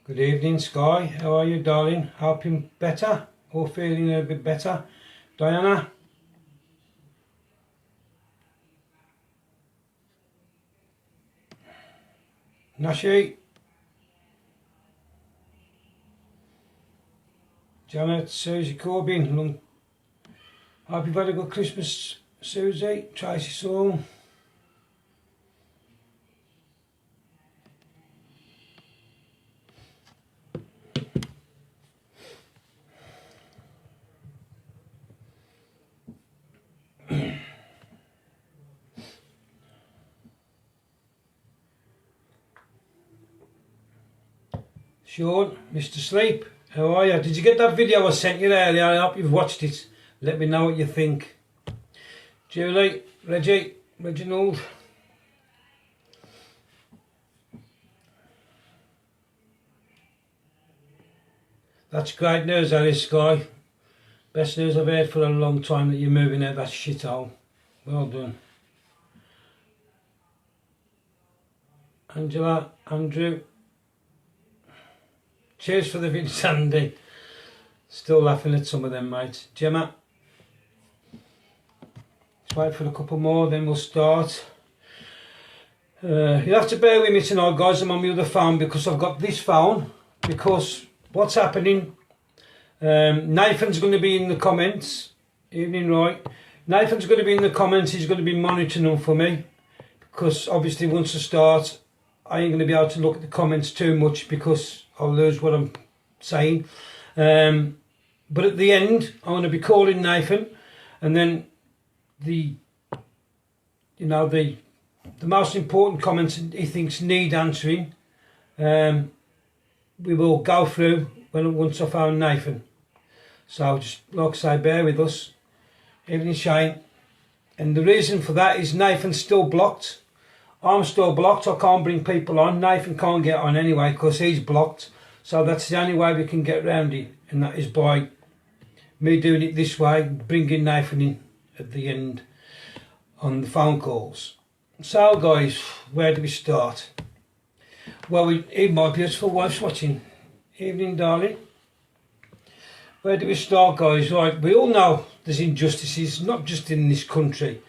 Good evening, Sky. How are you, darling? Hoping better or feeling a bit better? Diana? Nashi? Janet, Susie Corbin. Hope you've had a good Christmas, Susie. Tracy Saul. Sean, Mr. Sleep, how are you? Did you get that video I sent you earlier? I hope you've watched it. Let me know what you think. Julie, Reggie, Reginald. That's great news, Alice, Sky. Best news I've heard for a long time, that you're moving out that shithole. Well done. Angela, Andrew. Cheers for the video, Sandy. Still laughing at some of them, mate. Gemma. Let's wait for a couple more, then we'll start. You'll have to bear with me tonight, guys. I'm on my other phone because I've got this phone. Because what's happening? Nathan's going to be in the comments. Evening, right? Nathan's going to be in the comments. He's going to be monitoring them for me. Because obviously once I start, I ain't going to be able to look at the comments too much because I'll lose what I'm saying. But at the end, I'm going to be calling Nathen, and then the most important comments he thinks need answering, we will go through once I found Nathen. So just like I say, bear with us. Evening, Shane. And the reason for that is Nathan's still blocked. I'm still blocked. I can't bring people on. Nathen can't get on anyway because he's blocked. So that's the only way we can get around it, and that is by me doing it this way, bringing Nathen in at the end on the phone calls. So guys, where do we start? Well, even my beautiful wife's watching. Evening, darling. Where do we start, guys? Right, we all know there's injustices, not just in this country,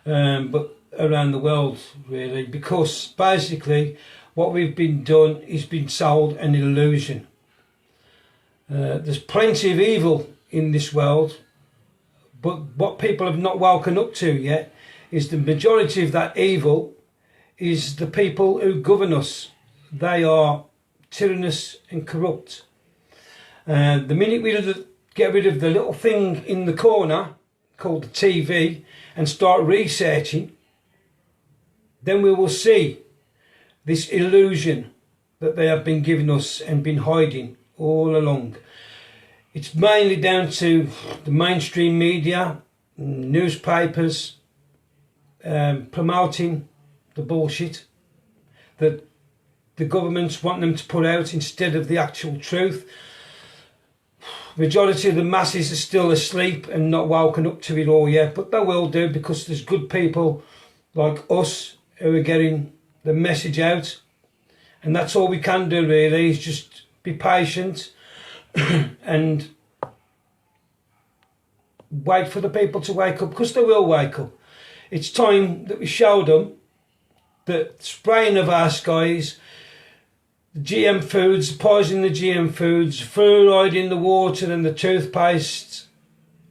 but around the world, really, because basically what we've been done is been sold an illusion. There's plenty of evil in this world, but what people have not woken up to yet is the majority of that evil is the people who govern us. They are tyrannous and corrupt. The minute we get rid of the little thing in the corner called the TV and start researching, then we will see this illusion that they have been giving us and been hiding all along. It's mainly down to the mainstream media, newspapers, promoting the bullshit that the governments want them to put out instead of the actual truth. Majority of the masses are still asleep and not woken up to it all yet, but they will do, because there's good people like us who are getting the message out, and that's all we can do really, is just be patient and wait for the people to wake up, because they will wake up. It's time that we show them that spraying of our skies, the GM foods, poisoning the GM foods, fluoride in the water and the toothpaste,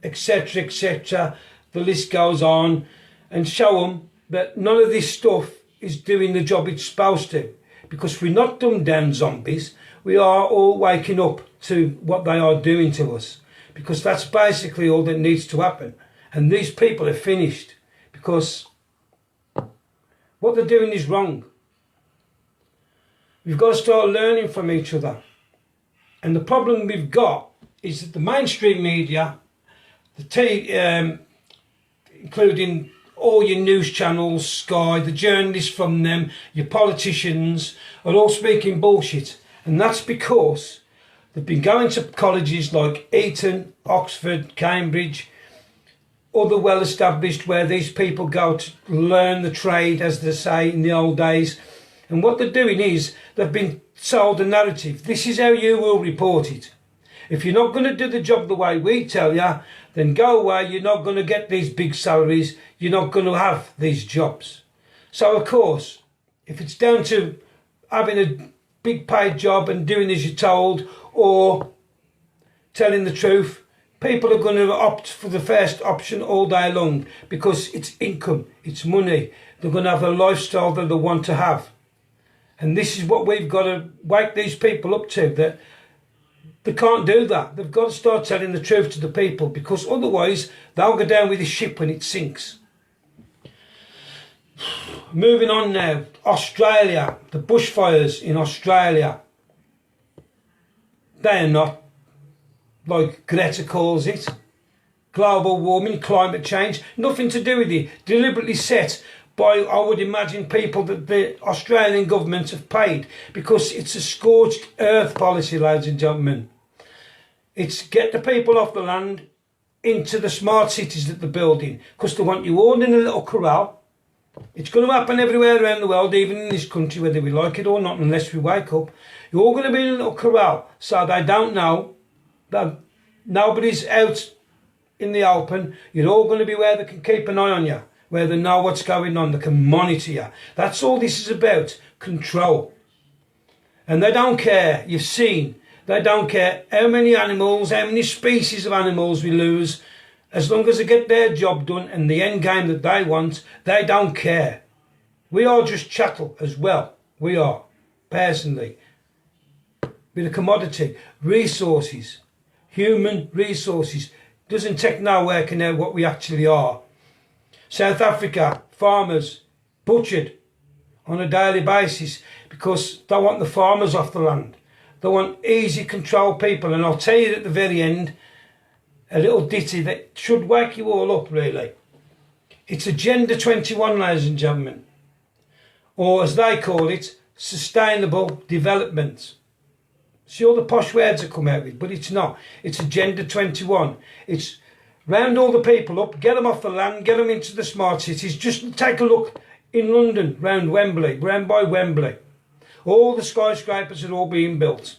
etc, etc, the list goes on, and show them that none of this stuff is doing the job it's supposed to, because we're not dumbed down zombies. We are all waking up to what they are doing to us, because that's basically all that needs to happen. And these people are finished, because what they're doing is wrong. We've got to start learning from each other. And the problem we've got is that the mainstream media, including all your news channels, Sky, the journalists from them, your politicians, are all speaking bullshit. And that's because they've been going to colleges like Eton, Oxford, Cambridge, other well-established, where these people go to learn the trade, as they say in the old days. And what they're doing is they've been sold a narrative. This is how you will report it. If you're not going to do the job the way we tell you, then go away. You're not going to get these big salaries. You're not going to have these jobs. So, of course, if it's down to having a big paid job and doing as you're told, or telling the truth, people are going to opt for the first option all day long because it's income, it's money. They're going to have a lifestyle that they want to have. And this is what we've got to wake these people up to, that they can't do that. They've got to start telling the truth to the people, because otherwise they'll go down with the ship when it sinks. Moving on now, Australia, the bushfires in Australia. They are not, like Greta calls it, global warming, climate change, nothing to do with it. Deliberately set by, I would imagine, people that the Australian government have paid, because it's a scorched earth policy, ladies and gentlemen. It's get the people off the land into the smart cities that they're building, because they want you all in a little corral. It's going to happen everywhere around the world, even in this country, whether we like it or not, unless we wake up. You're all going to be in a little corral, so they don't know that nobody's out in the open. You're all going to be where they can keep an eye on you, where they know what's going on, they can monitor you. That's all this is about, control. And they don't care, you've seen, they don't care how many animals, how many species of animals we lose. As long as they get their job done and the end game that they want, they don't care. We are just chattel as well. We are, personally. With a commodity, resources, human resources. Doesn't take no working out what we actually are. South Africa, farmers, butchered on a daily basis because they want the farmers off the land. They want easy control people. And I'll tell you at the very end, a little ditty that should wake you all up, really. It's Agenda 21, ladies and gentlemen. Or as they call it, sustainable development. See all the posh words that come out with, but it's not. It's Agenda 21. It's round all the people up, get them off the land, get them into the smart cities. Just take a look in London, round Wembley, round by Wembley. All the skyscrapers are all being built.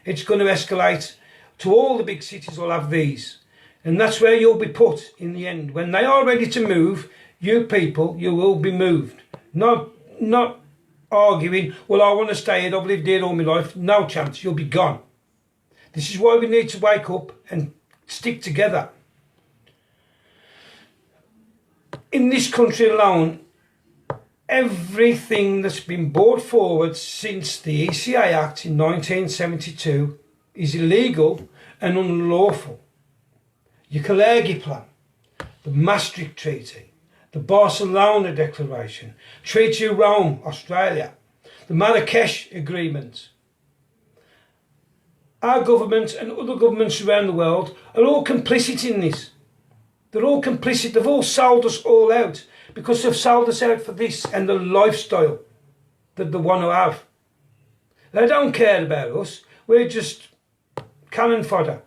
It's going to escalate to all the big cities will have these. And that's where you'll be put in the end. When they are ready to move, you people, you will be moved. Not arguing, well, I want to stay here, I've lived here all my life. No chance, you'll be gone. This is why we need to wake up and stick together. In this country alone, everything that's been brought forward since the ECA Act in 1972 is illegal and unlawful. Your Clarke Plan, the Maastricht Treaty, the Barcelona Declaration, Treaty of Rome, Australia, the Marrakesh Agreement. Our government and other governments around the world are all complicit in this. They're all complicit. They've all sold us all out because they've sold us out for this and the lifestyle that they want to have. They don't care about us. We're just cannon fodder.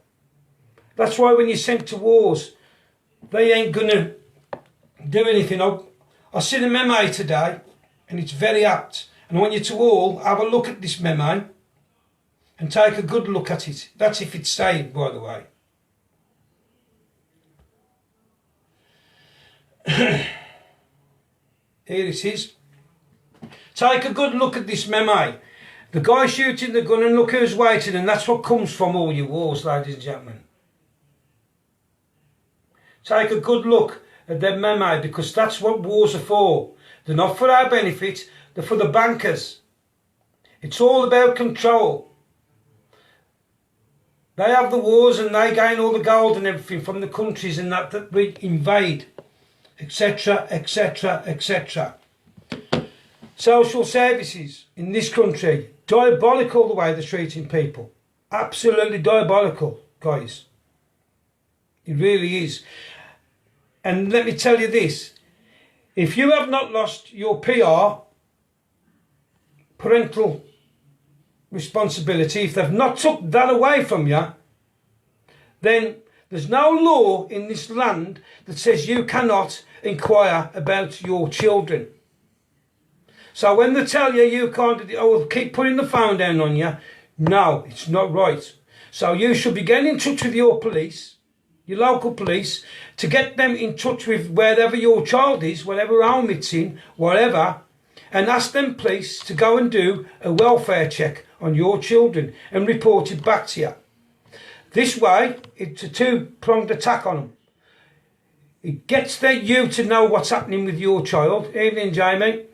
That's why when you're sent to wars, they ain't going to do anything. I seen a memo today, and it's very apt. And I want you to all have a look at this memo and take a good look at it. That's if it's saved, by the way. Here it is. Take a good look at this memo. The guy shooting the gun, and look who's waiting, and that's what comes from all your wars, ladies and gentlemen. Take a good look at their memo, because that's what wars are for. They're not for our benefit, they're for the bankers. It's all about control. They have the wars and they gain all the gold and everything from the countries and that we invade, etc, etc, etc. Social services in this country, diabolical the way they're treating people. Absolutely diabolical, guys. It really is. And let me tell you this, if you have not lost your PR, parental responsibility, if they've not took that away from you, then there's no law in this land that says you cannot inquire about your children. So when they tell you you can't, oh, keep putting the phone down on you, no, it's not right. So you should be getting in touch with your police, your local police, to get them in touch with wherever your child is, whatever home it's in, whatever, and ask them police to go and do a welfare check on your children and report it back to you. This way, it's a two-pronged attack on them. It gets you to know what's happening with your child. Evening, Jamie.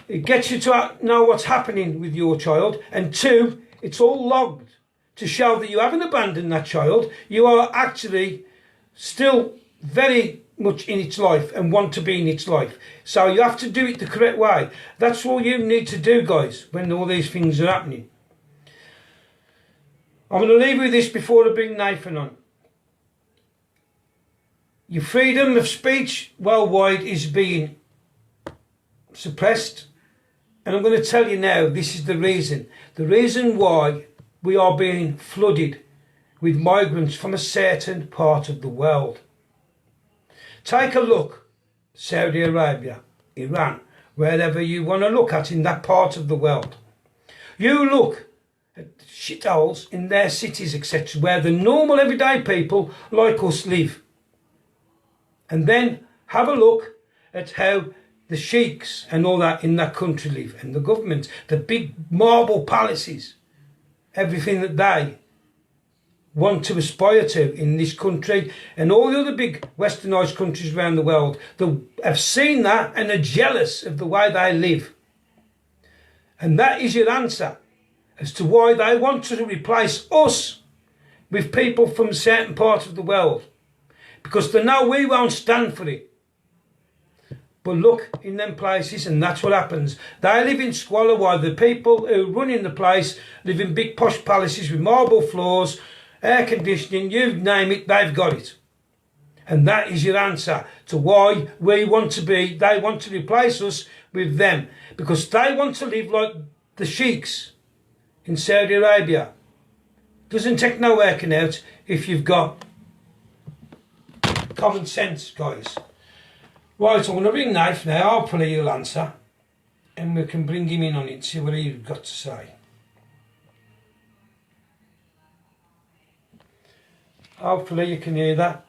It gets you to know what's happening with your child. And two, it's all logged to show that you haven't abandoned that child. You are actually still very much in its life and want to be in its life. So you have to do it the correct way. That's all you need to do, guys, when all these things are happening. I'm going to leave you with this before I bring Nathen on. Your freedom of speech worldwide is being suppressed. And I'm going to tell you now, this is the reason. The reason why we are being flooded with migrants from a certain part of the world. Take a look, Saudi Arabia, Iran, wherever you want to look at in that part of the world. You look at shitholes in their cities, etc., where the normal everyday people like us live. And then have a look at how the sheiks and all that in that country live, and the government, the big marble palaces, everything that they want to aspire to in this country and all the other big westernised countries around the world that have seen that and are jealous of the way they live. And that is your answer as to why they want to replace us with people from certain parts of the world. Because they know we won't stand for it. But look in them places, and that's what happens. They live in squalor while the people who run in the place live in big posh palaces with marble floors, air conditioning, you name it, they've got it. And that is your answer to why they want to replace us with them. Because they want to live like the sheiks in Saudi Arabia. Doesn't take no working out if you've got common sense, guys. Right, I'm going to ring Nathen now. Hopefully he'll answer. And we can bring him in on it, see what he's got to say. Hopefully you can hear that.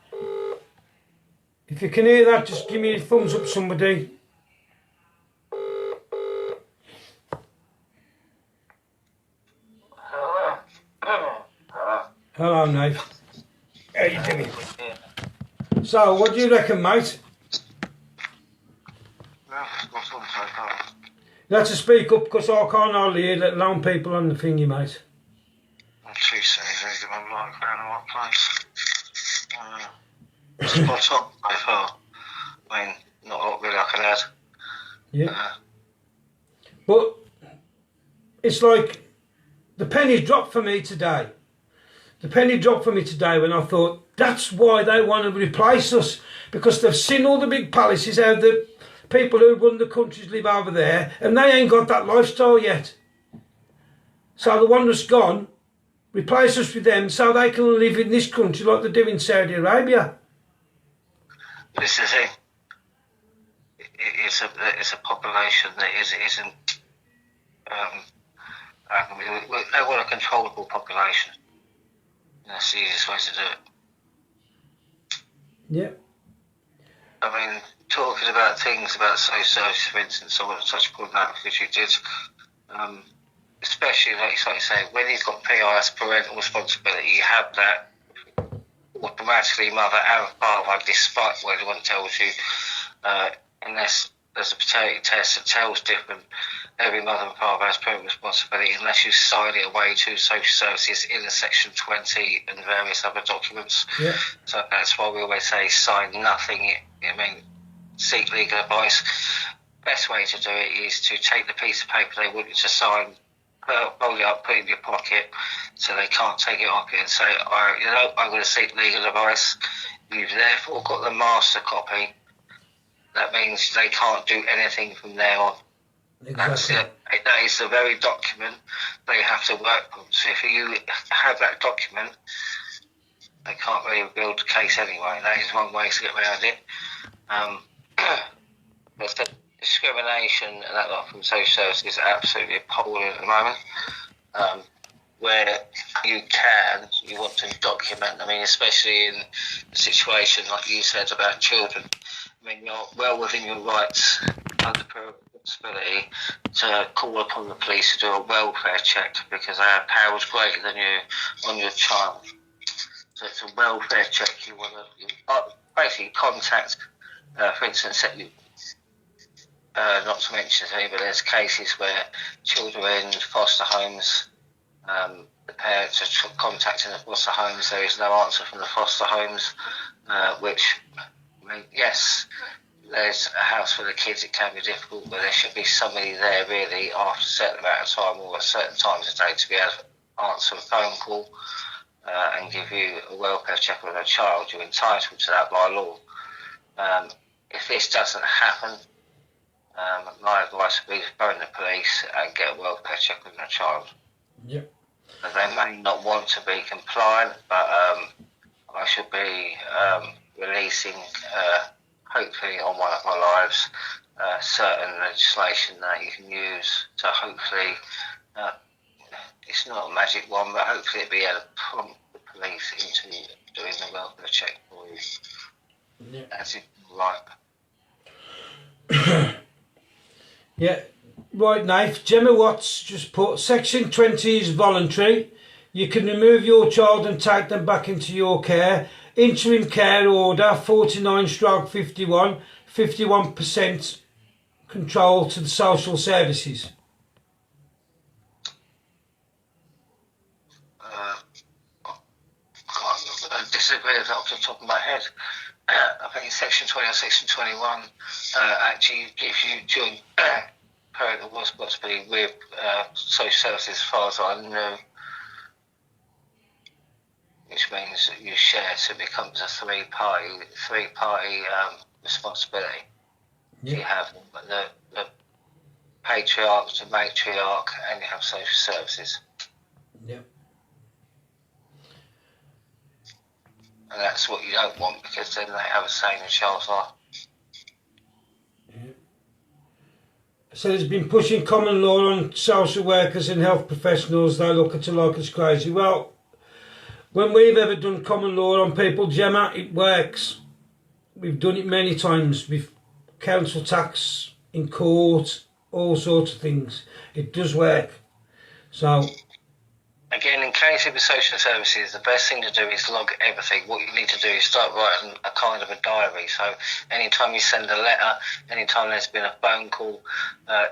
If you can hear that, just give me a thumbs up, somebody. Hello, Nathen. How you doing? So, what do you reckon, mate? You have to speak up because I can't hardly hear, let alone people on the thingy, mate. I'm too serious, I'm like around the right place. Spot on so far. I mean, not a lot really I can add. Yeah. But it's like the penny dropped for me today. The penny dropped for me today when I thought that's why they want to replace us, because they've seen all the big palaces, how the people who run the countries live over there, and they ain't got that lifestyle yet. So the one that's gone, replace us with them so they can live in this country like they do in Saudi Arabia. This is it. It's a population that isn't. They want a controllable population. That's the easiest way to do it. Yeah. I mean, talking about things about social services, for instance, I want to touch upon that because you did. Especially, like you say, when you've got PIS, parental responsibility, you have that automatically mother and father, despite what anyone tells you, unless there's a paternity test that tells different. Every mother and father has parental responsibility unless you sign it away to social services in a Section 20 and various other documents. Yeah. So that's why we always say sign nothing. I mean, seek legal advice. Best way to do it is to take the piece of paper they want you to sign, roll it up, put it in your pocket so they can't take it off you and say, I'm going to seek legal advice. You've therefore got the master copy. That means they can't do anything from there on. Exactly. That is the very document they have to work from. So if you have that document, they can't really build a case anyway. That is one way to get around it. discrimination and that lot from social services is absolutely appalling at the moment. Where you can, you want to document. I mean, especially in a situation like you said about children. I mean, you're well within your rights under responsibility to call upon the police to do a welfare check because they have powers greater than you on your child. So it's a welfare check. You want to basically contact, for instance, not to mention anything, but there's cases where children are in foster homes. The parents are contacting the foster homes. There is no answer from the foster homes, which, I mean, yes, there's a house for the kids. It can be difficult, but there should be somebody there really after a certain amount of time or at certain times a day to be able to answer a phone call and give you a welfare check on a child. You're entitled to that by law. If this doesn't happen, my advice would be to phone the police and get a welfare check on a child. Yep. They may not want to be compliant, but I should be releasing, hopefully on one of my lives, certain legislation that you can use to hopefully, it's not a magic one, but hopefully it'll be able to prompt the police into doing the welfare check for you. Yeah. That's it, right. Yeah. Right, Nath. Gemma Watts just put Section 20 is voluntary. You can remove your child and take them back into your care. Interim care order 49/51, 51% control to the social services. I disagree with that off the top of my head. I think Section 20 or Section 21 actually gives you joint parental responsibility with social services as far as I know, which means that you share, so it becomes a three-party responsibility. Yeah. You have the patriarch, the matriarch, and you have social services. Yeah. And that's what you don't want, because then they have a say in the child's life. Yeah. So there's been pushing common law on social workers and health professionals. They look at it like it's crazy. Well, when we've ever done common law on people, Gemma, it works. We've done it many times with council tax, in court, all sorts of things. It does work. So, again, in case of the social services, the best thing to do is log everything. What you need to do is start writing a kind of a diary. So anytime you send a letter, anytime there's been a phone call,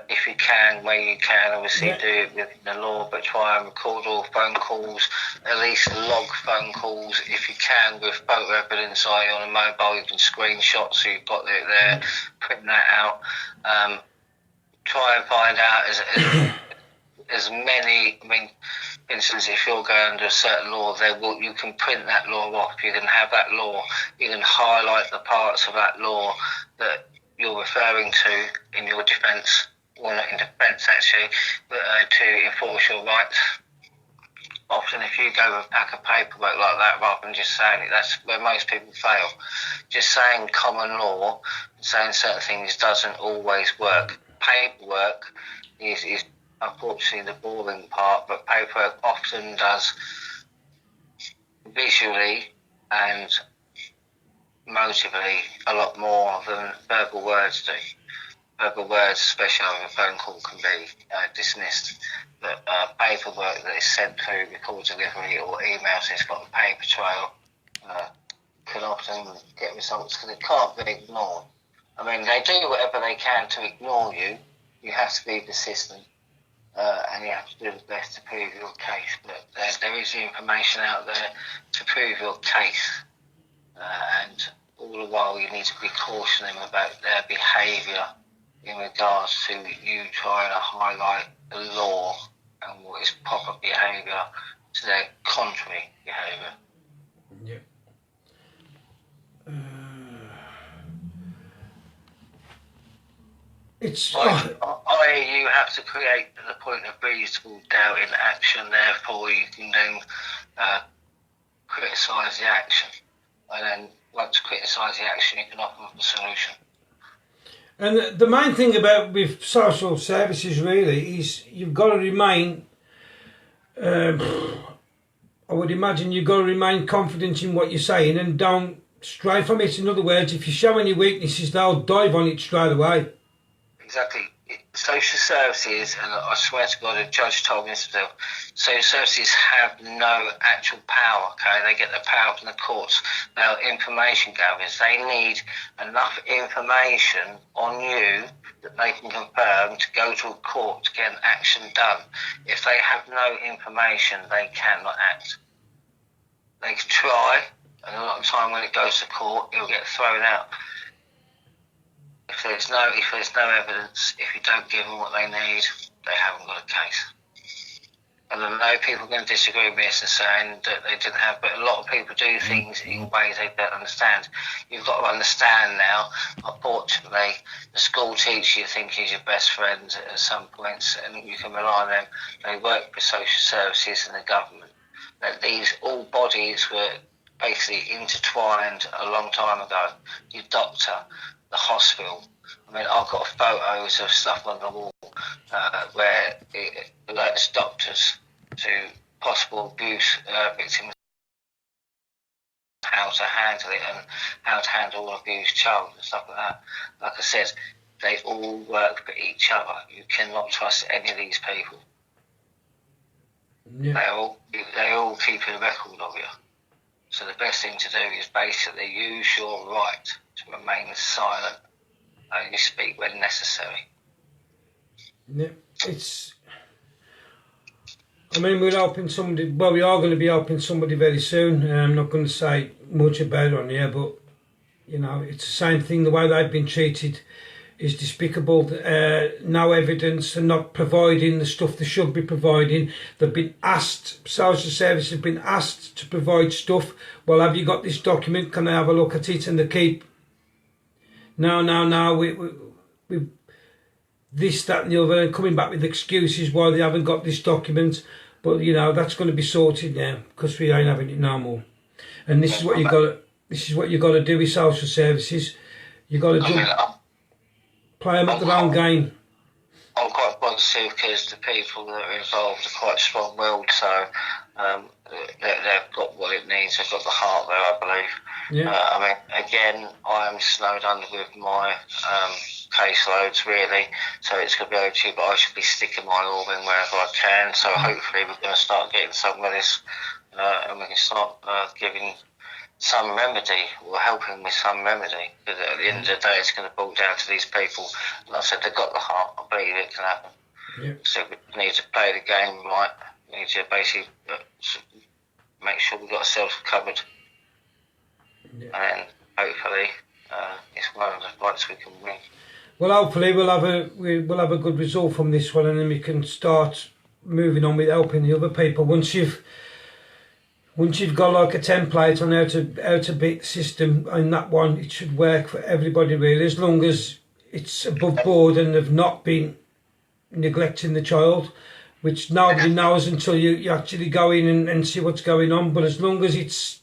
if you can, where you can, obviously do it within the law, but try and record all phone calls, at least log phone calls if you can with photo evidence, i.e. on a mobile, you can screenshot so you've got it there, print that out. Try and find out as many, I mean, for instance, if you're going under a certain law, you can print that law off, you can have that law, you can highlight the parts of that law that you're referring to in your defence, or not in defence actually, but to enforce your rights. Often if you go with a pack of paperwork like that rather than just saying it, that's where most people fail. Just saying common law, saying certain things doesn't always work. Paperwork is unfortunately the boring part, but paperwork often does visually and motively a lot more than verbal words do. Verbal words, especially over a phone call, can be dismissed, but paperwork that is sent through record delivery or emails that's got a paper trail can often get results because it can't be ignored. I mean, they do whatever they can to ignore you. You have to be persistent. And you have to do the best to prove your case, but there is the information out there to prove your case, and all the while you need to be cautioning them about their behaviour in regards to you trying to highlight the law and what is proper behaviour to their contrary behaviour. yeah. It's i.e. you have to create the point of reasonable doubt in action, therefore you can then criticise the action, and then once criticise the action you can offer a solution. And the main thing about with social services really is you've got to remain. Um, I would imagine you've got to remain confident in what you're saying and don't stray from it. In other words, if you show any weaknesses, they'll dive on it straight away. Exactly. Social services, and I swear to God, a judge told me this himself, social services have no actual power, okay? They get the power from the courts. They are information gatherers. They need enough information on you that they can confirm to go to a court to get an action done. If they have no information, they cannot act. They can try, and a lot of time when it goes to court, it'll get thrown out. If there's no evidence, if you don't give them what they need, they haven't got a case. And I know people are going to disagree with this and saying that they didn't have, but a lot of people do things in ways they don't understand. You've got to understand now, unfortunately, the school teacher you think is your best friend at some points, and you can rely on them. They work for social services and the government. That these all bodies were basically intertwined a long time ago. Your doctor, the hospital. I mean, I've got photos of stuff on the wall where it alerts doctors to possible abuse victims, how to handle it and how to handle an abused child and stuff like that. Like I said, they all work for each other. You cannot trust any of these people. Yeah. They all keep a record of you. So the best thing to do is basically use your right to remain silent. Only speak when necessary. Yeah, I mean, we're helping somebody. Well, we are going to be helping somebody very soon. I'm not going to say much about it on here, but you know, it's the same thing. The way they've been treated is despicable. No evidence and not providing the stuff they should be providing. They've been asked. Social services have been asked to provide stuff. Well, have you got this document? Can I have a look at it? And they keep. No. We this, that, and the other, and coming back with excuses why they haven't got this document. But you know that's going to be sorted now because we ain't having it no more. And this is what you got. This is what you got to do with social services. You got to play them at their own game. I'm quite positive because the people that are involved are quite strong-willed, so they've got what it needs. They've got the heart there, I believe. Yeah. I mean, again, I'm snowed under with my caseloads, really, so it's going to be OT, but I should be sticking my oar in wherever I can, so hopefully we're going to start getting some of this, and we can start giving some remedy, or helping with some remedy, because at the end of the day it's going to boil down to these people. Like I said, they've got the heart. I believe it can happen. Yeah. So we need to play the game right. We need to basically make sure we've got ourselves covered. Yeah. And hopefully it's one of the fights we can win. Well, hopefully we'll have a good result from this one, and then we can start moving on with helping the other people. Once you've got like a template on how to beat the system in that one, it should work for everybody really, as long as it's above board and they've not been neglecting the child, which nobody knows until you actually go in and see what's going on. But as long as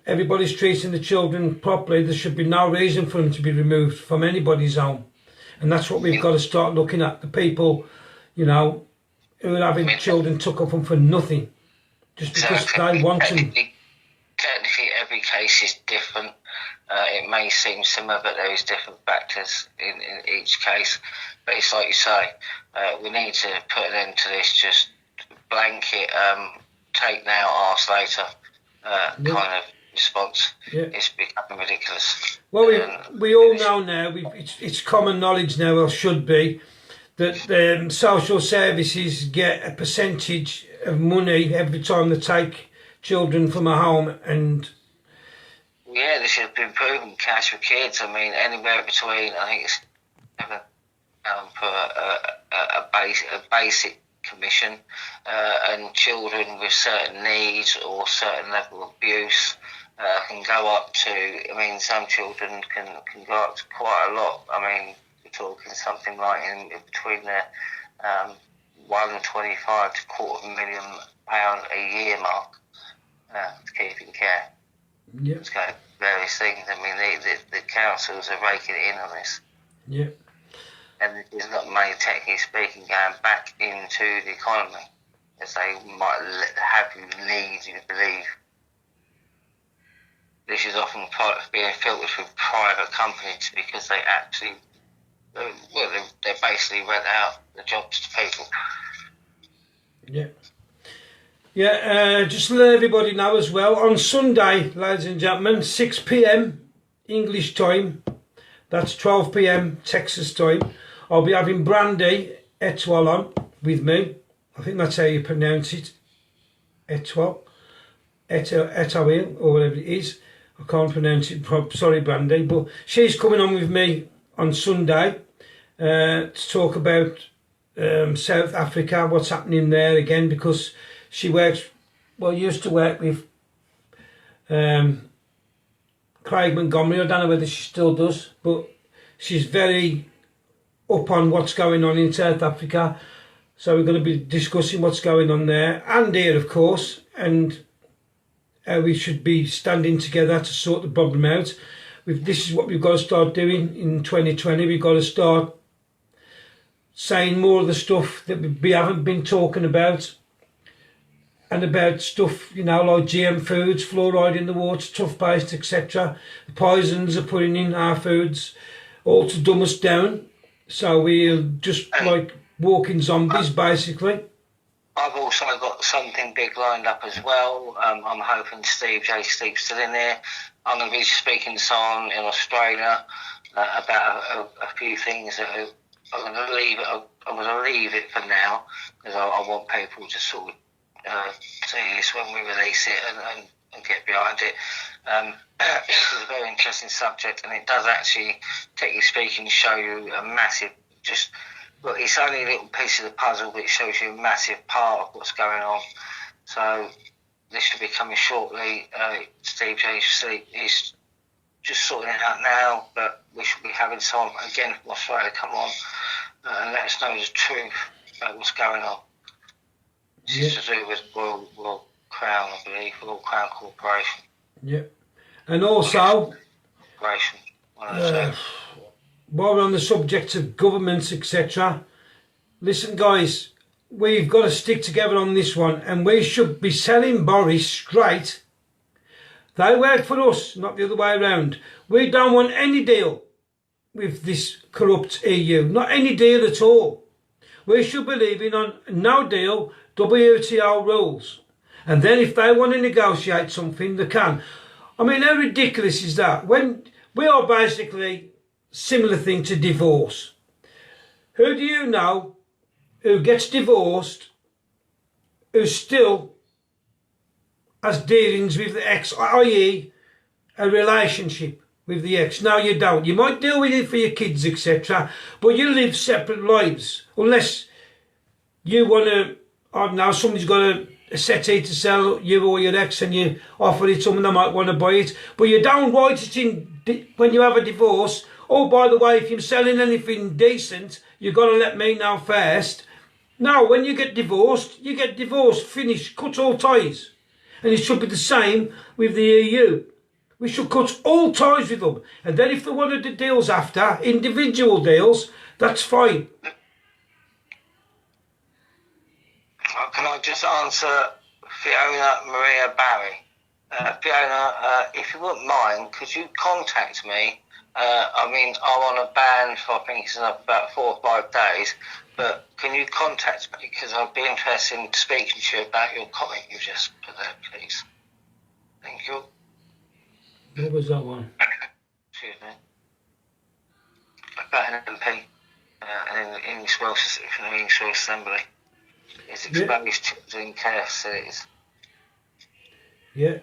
everybody's treating the children properly, there should be no reason for them to be removed from anybody's home. And that's what we've got to start looking at. The people, you know, who are having children took off them for nothing. Just because they want to. Technically, every case is different. It may seem similar, but there is different factors in each case. But it's like you say, we need to put an end to this just blanket, take now, ask later kind of response. Yeah. It's becoming ridiculous. Well, we all know now, it's common knowledge now, or should be, that social services get a percentage of money every time they take children from a home. And yeah, this has been proven, cash for kids. I mean, anywhere between, I think it's £7 for a basic commission, and children with certain needs or certain level of abuse can go up to, I mean, some children can go up to quite a lot. I mean, we're talking something like in between the 125 to £250,000 a year mark to keep in care. Yeah. It's got various things. I mean, the councils are raking it in on this. Yeah. And there's not money, technically speaking, going back into the economy, as they might have you lead you to believe. This is often being filtered through private companies because they actually, they basically rent out the jobs to people. Yeah. Yeah, just to let everybody know as well, on Sunday, ladies and gentlemen, 6 p.m. English time, that's 12 p.m. Texas time, I'll be having Brandy Etoile on with me. I think that's how you pronounce it. Etoile. Etoile, or whatever it is. I can't pronounce it, sorry Brandy, but she's coming on with me on Sunday to talk about South Africa, what's happening there again, because she used to work with Craig Montgomery. I don't know whether she still does, but she's very up on what's going on in South Africa. So we're going to be discussing what's going on there and here, of course, and how we should be standing together to sort the problem out. This is what we've got to start doing in 2020. We've got to start saying more of the stuff that we haven't been talking about, and about stuff, like GM foods, fluoride in the water, toothpaste, etc. The poisons are putting in our foods, all to dumb us down. So we're just like walking zombies, basically. I've also got something big lined up as well. I'm hoping Steve J. Sleep's still in there. I'm going to be speaking to someone in Australia about a few things that I'm going to leave it. I'm going to leave it for now because I want people to sort of see this when we release it and get behind it. It's a very interesting subject, and it does actually, technically speaking, show you a massive, look, it's only a little piece of the puzzle, but it shows you a massive part of what's going on. So this should be coming shortly. Steve J. Sleep is just sorting it out now, but we should be having someone again from Australia come on and let us know the truth about what's going on. This is to do with Royal Crown, I believe, Royal Crown Corporation. Yeah. And also, Corporation. while we're on the subject of governments, etc., listen guys, we've got to stick together on this one, and we should be telling Boris straight, they work for us, not the other way around. We don't want any deal with this corrupt EU, not any deal at all. We should be leaving on no deal, WTO rules. And then if they want to negotiate something, they can. I mean, how ridiculous is that? When we are basically similar thing to divorce. Who do you know who gets divorced, who still has dealings with the ex, i.e. a relationship with the ex? No, you don't. You might deal with it for your kids, etc., but you live separate lives. Unless you want to, I don't know, somebody's got a settee to sell, you or your ex, and you offer it to someone that might want to buy it, but you don't write it in when you have a divorce. Oh, by the way, if you're selling anything decent, you've got to let me know first. No, when you get divorced, finish, cut all ties. And it should be the same with the EU. We should cut all ties with them. And then if they want to do deals after, individual deals, that's fine. Can I just answer Fiona Maria Barry? Fiona, if you wouldn't mind, could you contact me? I'm on a ban for, I think it's about 4 or 5 days, but can you contact me, because I'd be interested in speaking to you about your comment you just put there, please. Thank you. What was that one? Excuse me. About an MP in the English Welsh Assembly. Is exposed children in care facilities. Yeah.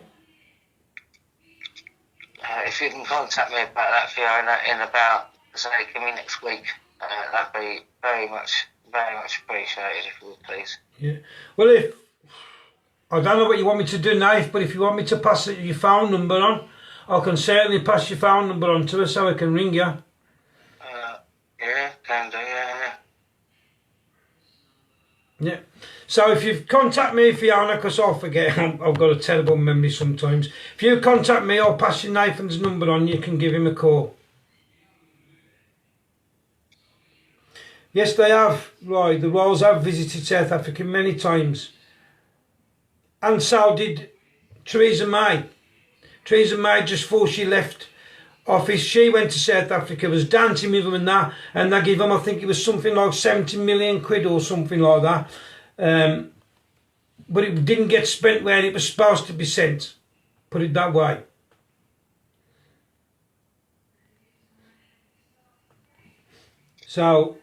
If you can contact me about that, Fiona, in about, say, give me next week, that'd be very much appreciated, if you would, please. Yeah. Well, I don't know what you want me to do, Nath, but if you want me to pass your phone number on, I can certainly pass your phone number on to her so I can ring you. Yeah, can do, yeah. Yeah. So if you contact me, Fiona, because I'll forget, I've got a terrible memory sometimes. If you contact me, I'll pass you Nathan's number on, you can give him a call. Yes, they have, Roy. The Royals have visited South Africa many times. And so did Theresa May. Theresa May, just before she left office, she went to South Africa, was dancing with them and they gave them, I think it was something like 70 million quid or something like that. But it didn't get spent where it was supposed to be sent. Put it that way. So,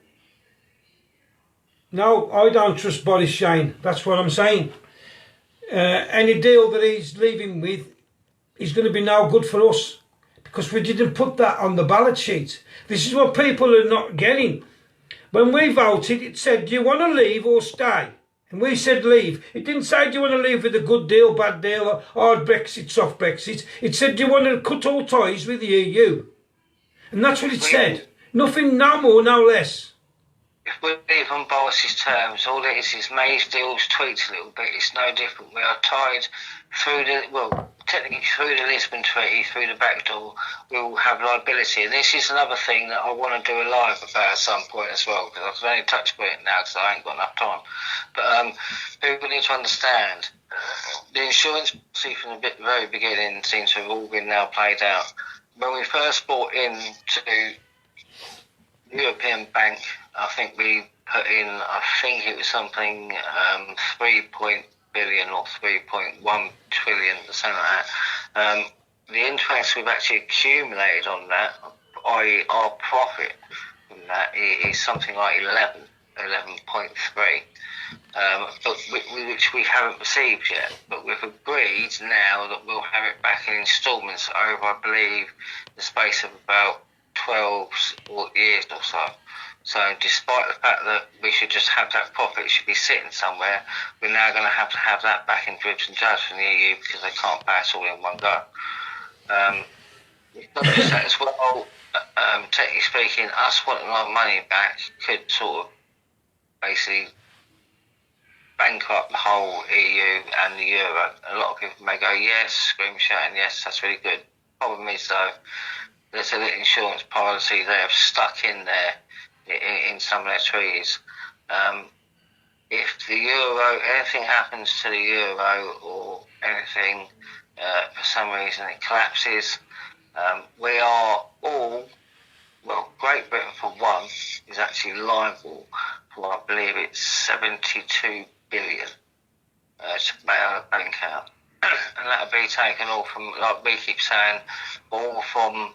no, I don't trust Boris Shane. That's what I'm saying. Any deal that he's leaving with is going to be no good for us because we didn't put that on the ballot sheet. This is what people are not getting. When we voted, it said, do you want to leave or stay? And we said leave. It didn't say, do you want to leave with a good deal, bad deal, hard Brexit, soft Brexit. It said, do you want to cut all ties with the EU? And that's what it said. Nothing, no more, no less. If we leave on Boris's terms, all it is May's deals tweaked a little bit. It's no different. We are tied through technically through the Lisbon Treaty, through the back door. We will have liability. And this is another thing that I want to do a live about at some point as well, because I've only touched on it now because I ain't got enough time. But people need to understand the insurance policy from the very beginning seems to have all been now played out. When we first bought into European Bank, I think we put in, I think it was something 3 billion or 3.1 trillion, something like that. The interest we've actually accumulated on that, i.e. our profit from that, is something like 11.3, but which we haven't received yet. But we've agreed now that we'll have it back in instalments over, I believe, the space of about 12 years or so. So despite the fact that we should just have that profit, it should be sitting somewhere, we're now going to have that back in dribs and drabs from the EU because they can't pay us all in one go. Not just that as well, technically speaking, us wanting our money back could sort of basically bankrupt the whole EU and the euro. A lot of people may go, yes, scream shouting, yes, that's really good. Problem is though, there's a little insurance policy they have stuck in there in some of their treaties. If the euro, anything happens to the euro or anything for some reason it collapses, we are all, well, Great Britain for one is actually liable for, I believe it's 72 billion to pay out a bank out. And that'll be taken all from, like we keep saying, all from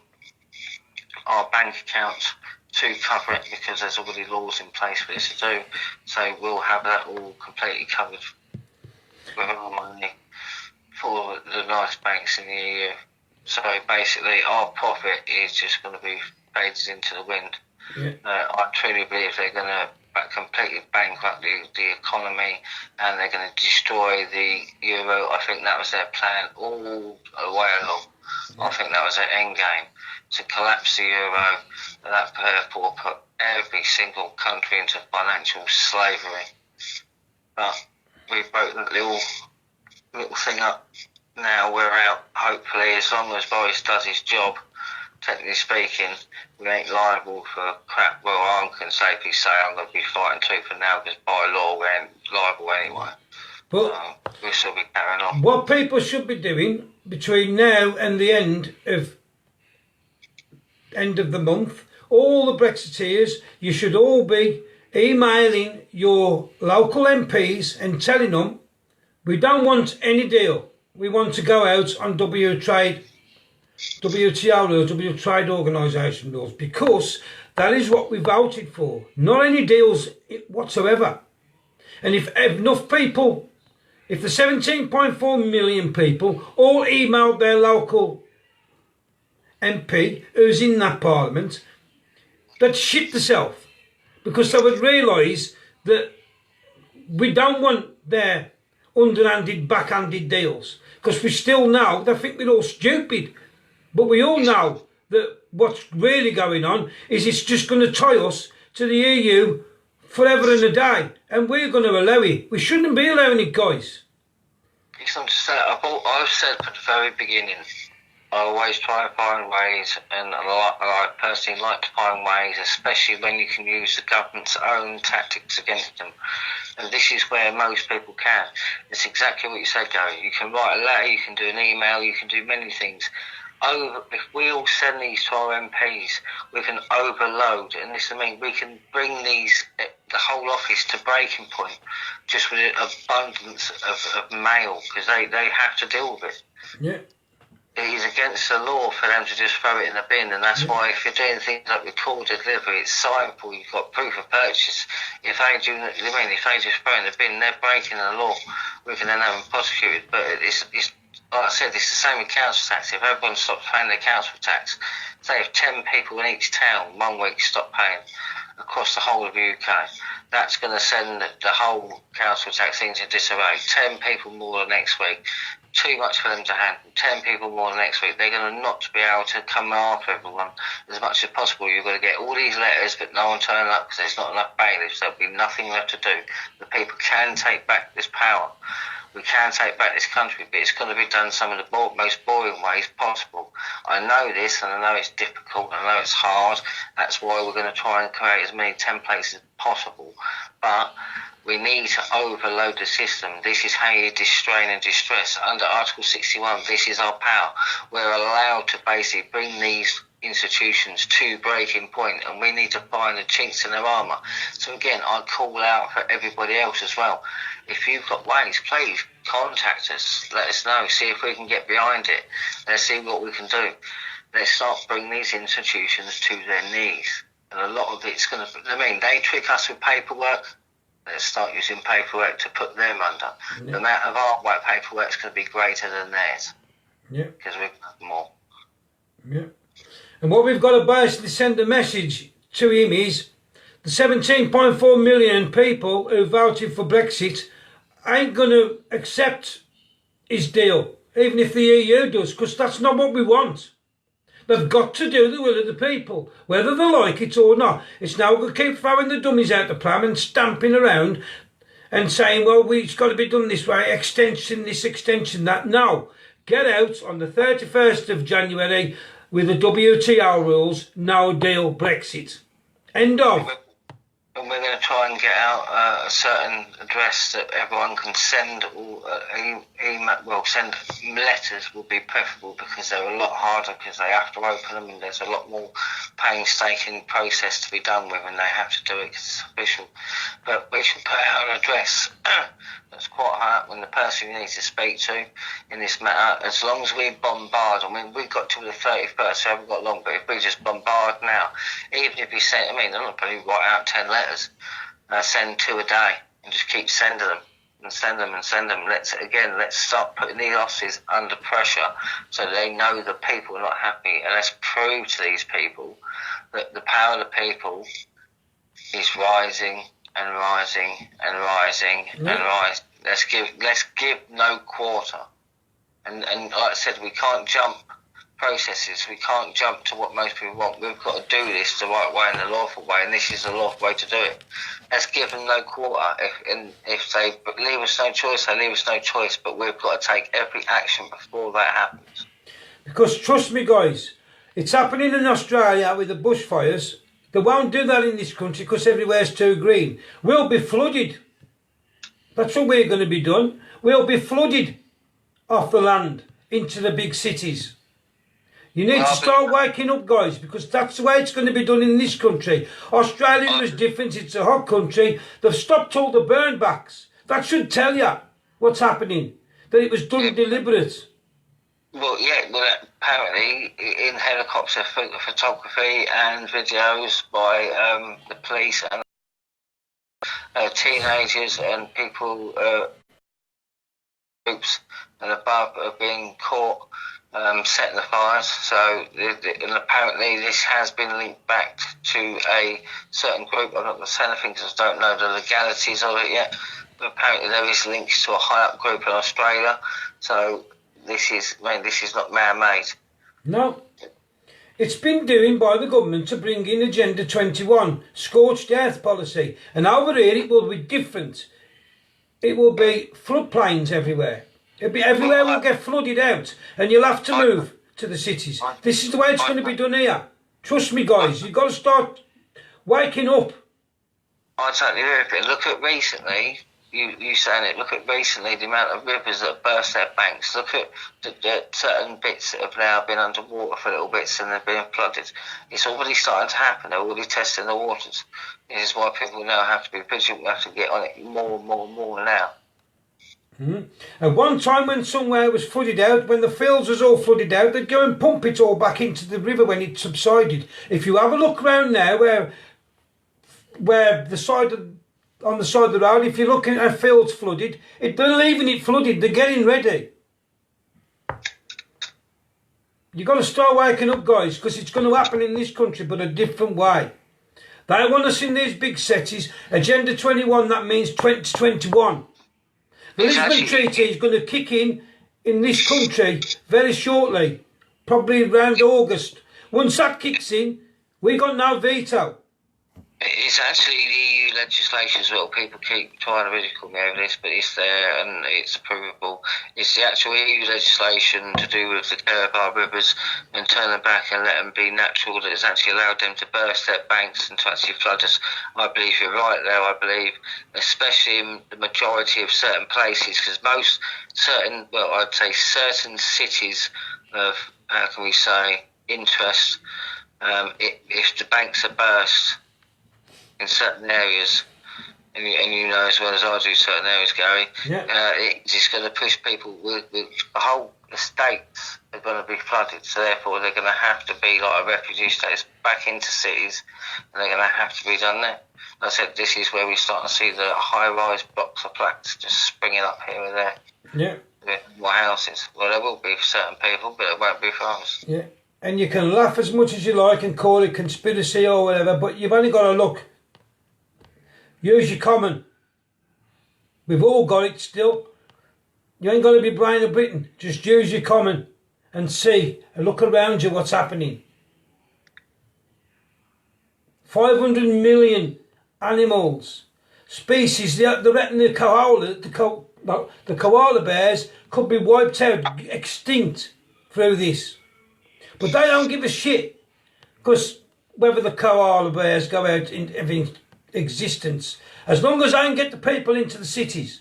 our bank accounts to cover it because there's already laws in place for this to do. So we'll have that all completely covered with our money for the nice banks in the EU. So basically our profit is just going to be faded into the wind. Yeah. I truly believe they're going to completely bankrupt the economy and they're going to destroy the euro. I think that was their plan all the way along. I think that was their end game, to collapse the euro, and that therefore put every single country into financial slavery. But we broke that little thing up. Now we're out. Hopefully, as long as Boris does his job, technically speaking, we ain't liable for crap. Well, I can safely say I'm going to be fighting tooth and nail because by law we ain't liable anyway. But we'll still be carrying on. What people should be doing between now and the end of the month, all the Brexiteers, you should all be emailing your local MPs and telling them we don't want any deal. We want to go out on WTO rules, W Trade Organisation rules, because that is what we voted for. Not any deals whatsoever. And if enough people, if the 17.4 million people all emailed their local MP who's in that parliament, they'd shit themselves, because they would realise that we don't want their underhanded, backhanded deals, because we still know, they think we're all stupid, but we all know that what's really going on is it's just going to tie us to the EU forever and a day, and we're going to allow it. We shouldn't be allowing it, guys. I've said from the very beginning, I always try and find ways, and I personally like to find ways, especially when you can use the government's own tactics against them. And this is where most people can. It's exactly what you said, Gary. You can write a letter, you can do an email, you can do many things. If we all send these to our MPs, we can overload, and this, I mean, we can bring the whole office to breaking point just with an abundance of mail, because they have to deal with it. Yeah. It is against the law for them to just throw it in the bin, and that's why if you're doing things like recorded delivery, it's signed for, you've got proof of purchase. If they if they just throw it in the bin, they're breaking the law. We can then have them prosecuted. But it's like I said, it's the same with council tax. If everyone stops paying their council tax, say if 10 people in each town 1 week stop paying across the whole of the UK, that's going to send the whole council tax into disarray. 10 people more the next week. Too much for them to handle. 10 people more the next week. They're going to not be able to come after everyone as much as possible. You've got to get all these letters, but no one turning up because there's not enough bailiffs. There'll be nothing left to do. The people can take back this power. We can take back this country, but it's going to be done some of the most boring ways possible. I know this, and I know it's difficult, and I know it's hard. That's why we're going to try and create as many templates as possible. But we need to overload the system. This is how you distrain and distress. Under Article 61, this is our power. We're allowed to basically bring these institutions to breaking point, and we need to find the chinks in their armour. So again, I call out for everybody else as well. If you've got ways, please contact us. Let us know. See if we can get behind it. Let's see what we can do. Let's start bringing these institutions to their knees. And a lot of it's going to... I mean, they trick us with paperwork. Let's start using paperwork to put them under. Yeah. The amount of artwork paperwork is going to be greater than theirs. Yeah. Because we've got more. Yeah. And what we've got to basically send a message to him is the 17.4 million people who voted for Brexit ain't going to accept his deal, even if the EU does, because that's not what we want. They've got to do the will of the people, whether they like it or not. It's now going to keep throwing the dummies out the pram and stamping around and saying, well, it's got to be done this way, extension this, extension that. No, get out on the 31st of January with the WTO rules, no deal, Brexit. End of. And we're going to try and get out a certain address that everyone can send, or send letters will be preferable, because they're a lot harder, because they have to open them and there's a lot more painstaking process to be done with, and they have to do it because it's official. But we should put out an address that's quite high when the person you need to speak to in this matter, as long as we bombard. I mean, we've got to the 31st, so we haven't got long, but if we just bombard now, even if you send, I mean, they're not probably write out 10 letters, send 2 a day, and just keep sending them, and send them, and send them. Let's start putting these offices under pressure so that they know the people are not happy, and let's prove to these people that the power of the people is rising and rising and rising and rising. Let's give no quarter. And like I said, we can't jump processes. We can't jump to what most people want. We've got to do this the right way and the lawful way, and this is the lawful way to do it. Let's give them no quarter. If they leave us no choice, they leave us no choice. But we've got to take every action before that happens. Because trust me, guys, it's happening in Australia with the bushfires. They won't do that in this country because everywhere's too green. We'll be flooded. That's what we're going to be done. We'll be flooded off the land into the big cities. You need to start waking up, guys, because that's the way it's going to be done in this country. Australia was different. It's a hot country. They've stopped all the burn backs. That should tell you what's happening, that it was done deliberate. Well, yeah, apparently in helicopter photography and videos by the police and teenagers and people, groups and above are being caught setting the fires. So, and apparently this has been linked back to a certain group. I'm not going to say anything because I don't know the legalities of it yet, but apparently there is links to a high-up group in Australia. So this is not man-made. No. It's been doing by the government to bring in Agenda 21, scorched earth policy. And over here it will be different. It will be floodplains everywhere. It'll be everywhere will get flooded out. And you'll have to move to the cities. This is the way it's going to be done here. Trust me, guys. You've got to start waking up. I totally agree with it. Look at recently, you saying it, look at recently the amount of rivers that burst their banks. Look at the certain bits that have now been underwater for little bits and they've been flooded. It's already starting to happen. They're already testing the waters. This is why people now have to be vigilant. We have to get on it more and more and more now. At one time when somewhere was flooded out, when the fields was all flooded out, they'd go and pump it all back into the river when it subsided. If you have a look around now where the side of, on the side of the road, if you're looking at fields flooded, they're leaving it flooded, they're getting ready. You've got to start waking up, guys, because it's going to happen in this country, but a different way. They want us in these big cities. Agenda 21, that means 2021. The Lisbon Treaty is going to kick in this country very shortly, probably around August. Once that kicks in, we got no veto. It's actually the EU legislation as well. People keep trying to ridicule me over this, but it's there and it's provable. It's the actual EU legislation to do with the care of our rivers and turn them back and let them be natural that has actually allowed them to burst their banks and to actually flood us. I believe you're right there. I believe, especially in the majority of certain places, because I'd say certain cities of, how can we say, interest, if the banks are burst in certain areas, and you know as well as I do certain areas, Gary, it's going to push people with the whole estates are going to be flooded, so therefore they're going to have to be like a refugee status back into cities, and they're going to have to be done there. Like I said, this is where we start to see the high-rise blocks of flats just springing up here and there. Yeah. More houses. Well, there will be for certain people, but it won't be for others. Yeah. And you can laugh as much as you like and call it conspiracy or whatever, but you've only got to look. Use your common. We've all got it still. You ain't got to be Brian of Britain. Just use your common and see and look around you what's happening. 500 million animals, species. They reckon the koala bears could be wiped out, extinct through this. But they don't give a shit, because whether the koala bears go out in existence, as long as they don't get the people into the cities,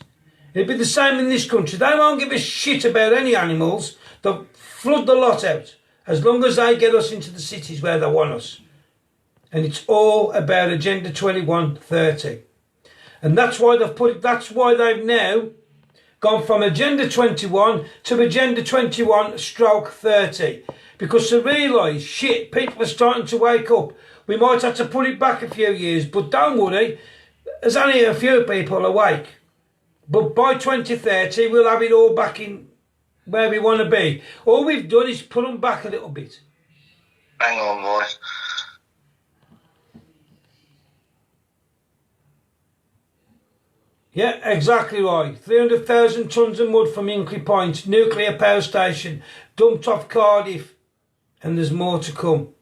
it'll be the same in this country. They won't give a shit about any animals. They'll flood the lot out, as long as they get us into the cities where they want us. And it's all about Agenda 2130. And that's why they've now gone from Agenda 21 to Agenda 21/30. Because they realise, shit, people are starting to wake up. We might have to put it back a few years, but don't worry, there's only a few people awake. But by 2030, we'll have it all back in where we want to be. All we've done is put them back a little bit. Hang on, boy. Yeah, exactly right. 300,000 tonnes of mud from Hinkley Point, nuclear power station, dumped off Cardiff, and there's more to come.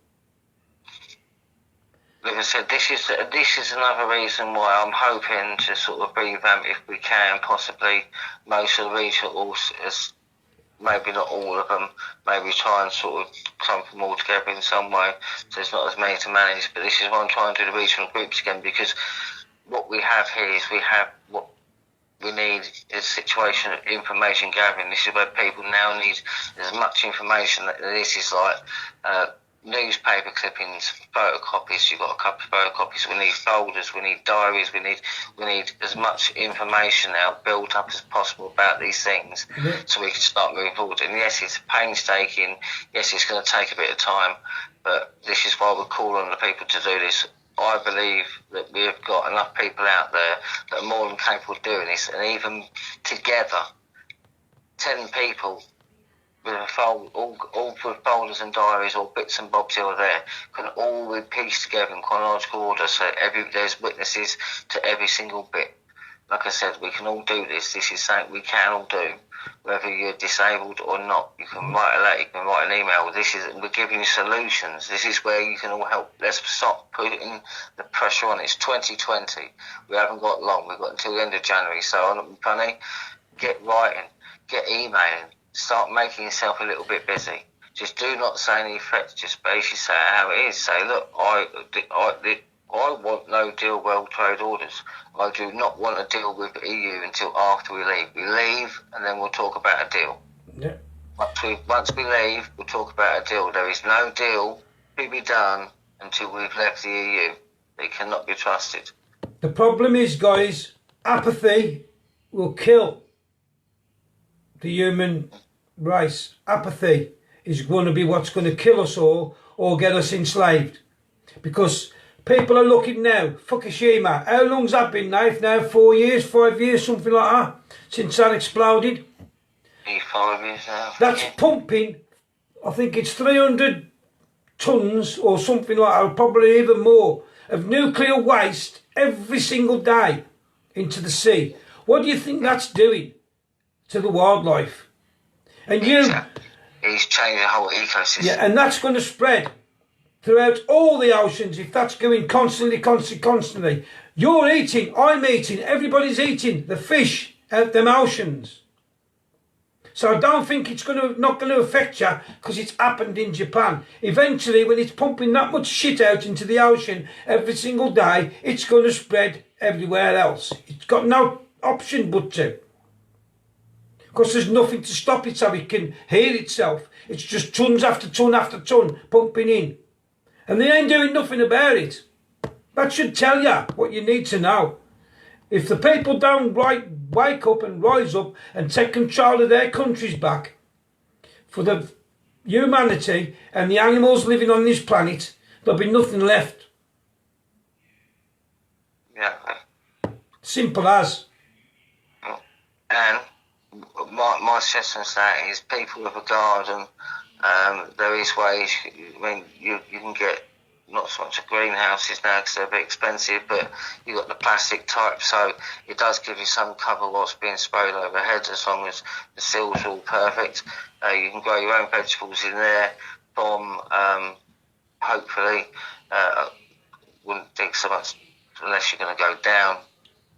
Like I said, this is another reason why I'm hoping to sort of revamp, if we can, possibly most of the regionals, as maybe not all of them, maybe try and sort of clump them all together in some way, so there's not as many to manage. But this is why I'm trying to do the regional groups again, because what we have here is we have what we need is situation of information gathering. This is where people now need as much information. This is like newspaper clippings, photocopies. You've got a couple of photocopies. We need folders. We need diaries. We need as much information now built up as possible about these things, so we can start moving forward. And yes, it's painstaking. Yes, it's going to take a bit of time, but this is why we're calling on the people to do this. I believe that we have got enough people out there that are more than capable of doing this, and even together, 10 people with all with folders and diaries or bits and bobs here or there can all be pieced together in chronological order, so there's witnesses to every single bit. Like I said, we can all do this. This is something we can all do, whether you're disabled or not. You can write a letter, you can write an email. We're giving you solutions. This is where you can all help. Let's stop putting the pressure on. It's 2020. We haven't got long. We've got until the end of January. So, I'm not being funny. Get writing, get emailing. Start making yourself a little bit busy. Just do not say any threats. Just basically say how it is. Say, look, I want no deal World Trade Orders. I do not want a deal with the EU until after we leave. We leave, and then we'll talk about a deal. Yeah. Once we leave, we'll talk about a deal. There is no deal to be done until we've left the EU. They cannot be trusted. The problem is, guys, apathy will kill the human race. Apathy is going to be what's going to kill us all or get us enslaved. Because people are looking now, Fukushima, how long's that been now? 4 years, 5 years, something like that, since that exploded. 5 years now. That's pumping, I think it's 300 tonnes or something like that, probably even more, of nuclear waste every single day into the sea. What do you think that's doing to the wildlife? And He's changed the whole ecosystem. Yeah, and that's going to spread throughout all the oceans if that's going constantly. You're eating, I'm eating, everybody's eating the fish out them oceans. So I don't think it's not going to affect you because it's happened in Japan. Eventually, when it's pumping that much shit out into the ocean every single day, it's going to spread everywhere else. It's got no option but to. Because there's nothing to stop it so it can heal itself. It's just tons after ton after ton pumping in. And they ain't doing nothing about it. That should tell you what you need to know. If the people don't wake up and rise up and take control of their countries back for the humanity and the animals living on this planet, there'll be nothing left. Yeah. Simple as. And my suggestion to that is people with a garden, there is ways, I mean, you can get not so much greenhouses now because they're a bit expensive, but you've got the plastic type, so it does give you some cover whilst being sprayed overhead as long as the seals are all perfect. You can grow your own vegetables in there from, hopefully, wouldn't dig so much unless you're going to go down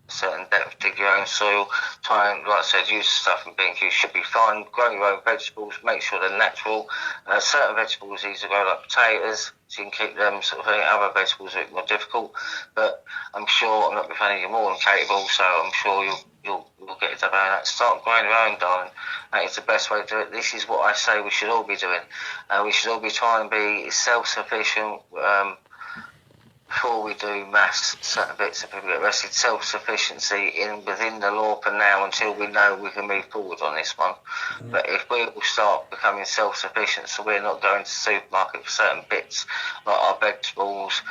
a certain depth, dig your own soil, try and, like I said, use stuff and being used should be fine. Grow your own vegetables, make sure they're natural. Certain vegetables easy to grow, like potatoes, so you can keep them sort of thing. Other vegetables are a bit more difficult, but I'm sure I'm not defending you more than capable, so I'm sure you'll get it about that. Start growing your own, darling. That is the best way to do it. This is what I say we should all be doing. We should all be trying to be self-sufficient. Before we do mass certain bits and people get arrested, self-sufficiency within the law for now until we know we can move forward on this one. But if we all start becoming self-sufficient, so we're not going to the supermarket for certain bits, like our vegetables,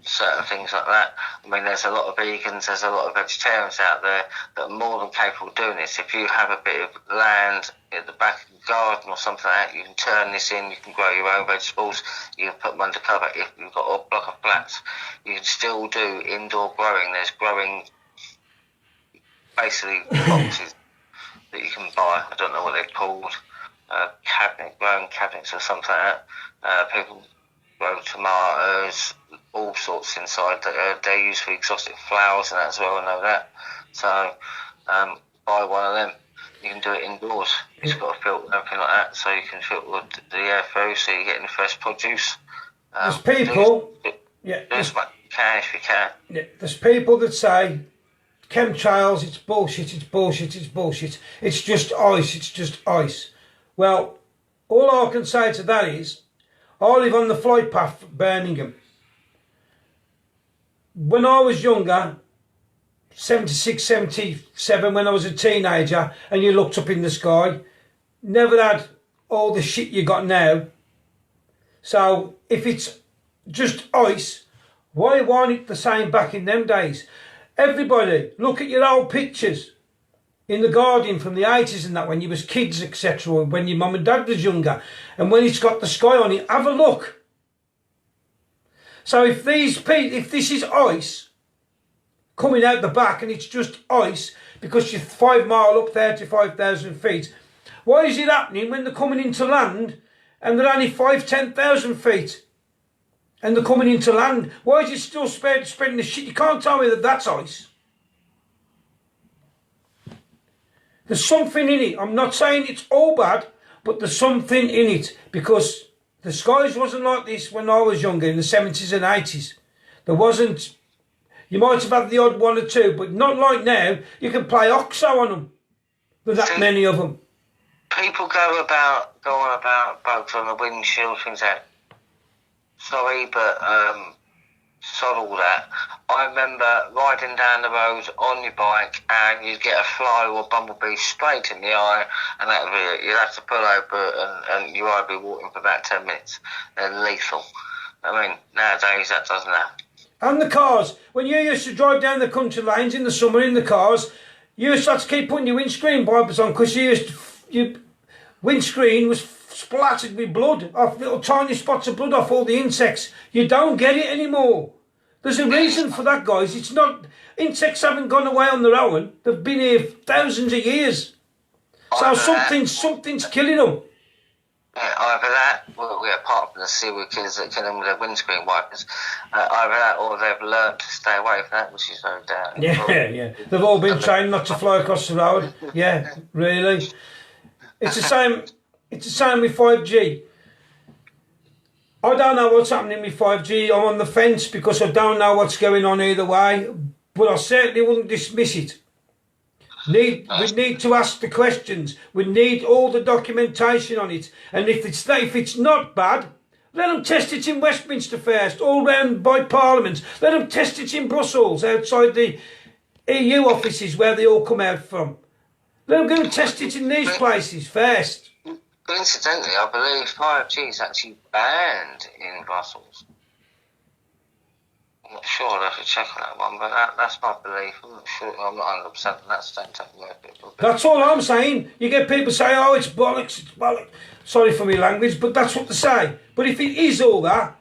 certain things like that. I mean, there's a lot of vegans, there's a lot of vegetarians out there that are more than capable of doing this. If you have a bit of land at the back of the garden or something like that, you can turn this in, you can grow your own vegetables, you can put them under cover. If you've got a block of flats, you can still do indoor growing. There's growing, basically, boxes that you can buy. I don't know what they're called, growing cabinets or something like that. People grow tomatoes, all sorts inside. They're used for exotic flowers and that as well, I know that. So buy one of them. You can do it indoors. It's got a filter and everything like that, so you can filter the air through, so you're getting the fresh produce. There's people, do as much you can if you can. Yeah, there's people that say chemtrails, it's bullshit, it's bullshit, it's bullshit. It's just ice, it's just ice. Well, all I can say to that is, I live on the flight path for Birmingham. When I was younger, 76, 77, when I was a teenager, and you looked up in the sky, never had all the shit you got now. So if it's just ice, why weren't it the same back in them days? Everybody, look at your old pictures in the garden from the 80s and that, when you was kids, etc., when your mum and dad was younger, and when it's got the sky on it, have a look. So if this is ice coming out the back and it's just ice because you're 5 miles up, 35,000 feet, why is it happening when they're coming into land and they're only 5,000-10,000 feet and they're coming into land? Why is it still spreading the shit? You can't tell me that that's ice. There's something in it. I'm not saying it's all bad. but there's something in it, because the skies wasn't like this when I was younger in the 70s and 80s. There wasn't, you might have had the odd one or two, but not like now. You can play OXO on them. There's that many of them. People go on about bugs on the windshield, things like that. Sorry, but sod all that. I remember riding down the road on your bike and you'd get a fly or a bumblebee straight in the eye, and that would be it. You'd have to pull over and you might be walking for about 10 minutes. They're lethal. I mean, nowadays that doesn't happen. And the cars, when you used to drive down the country lanes in the summer in the cars, you used to have to keep putting your windscreen wipers on, because your windscreen was splattered with blood, off little tiny spots of blood off all the insects. You don't get it anymore. There's a reason for that, guys. It's not, insects haven't gone away on their own. They've been here thousands of years. So something's killing them. Yeah, either that, well, apart from the serial killers that kill them with their windscreen wipers, either that or they've learned to stay away from that, which is no doubt. Yeah. They've all been trained not to fly across the road. Yeah, really. It's the same with 5G. I don't know what's happening with 5G. I'm on the fence because I don't know what's going on either way, but I certainly wouldn't dismiss it. We need to ask the questions. We need all the documentation on it. And if it's not bad, let them test it in Westminster first, all round by Parliament. Let them test it in Brussels, outside the EU offices where they all come out from. Let them go and test it in these places first. Coincidentally, I believe 5G is actually banned in Brussels. I'm not sure, I'll have to check on that one, but that's my belief. I'm not sure, I'm not 100% on that, so don't take me a bit. That's all I'm saying. You get people say, oh, it's bollocks, Sorry for my language, but that's what they say. But if it is all that,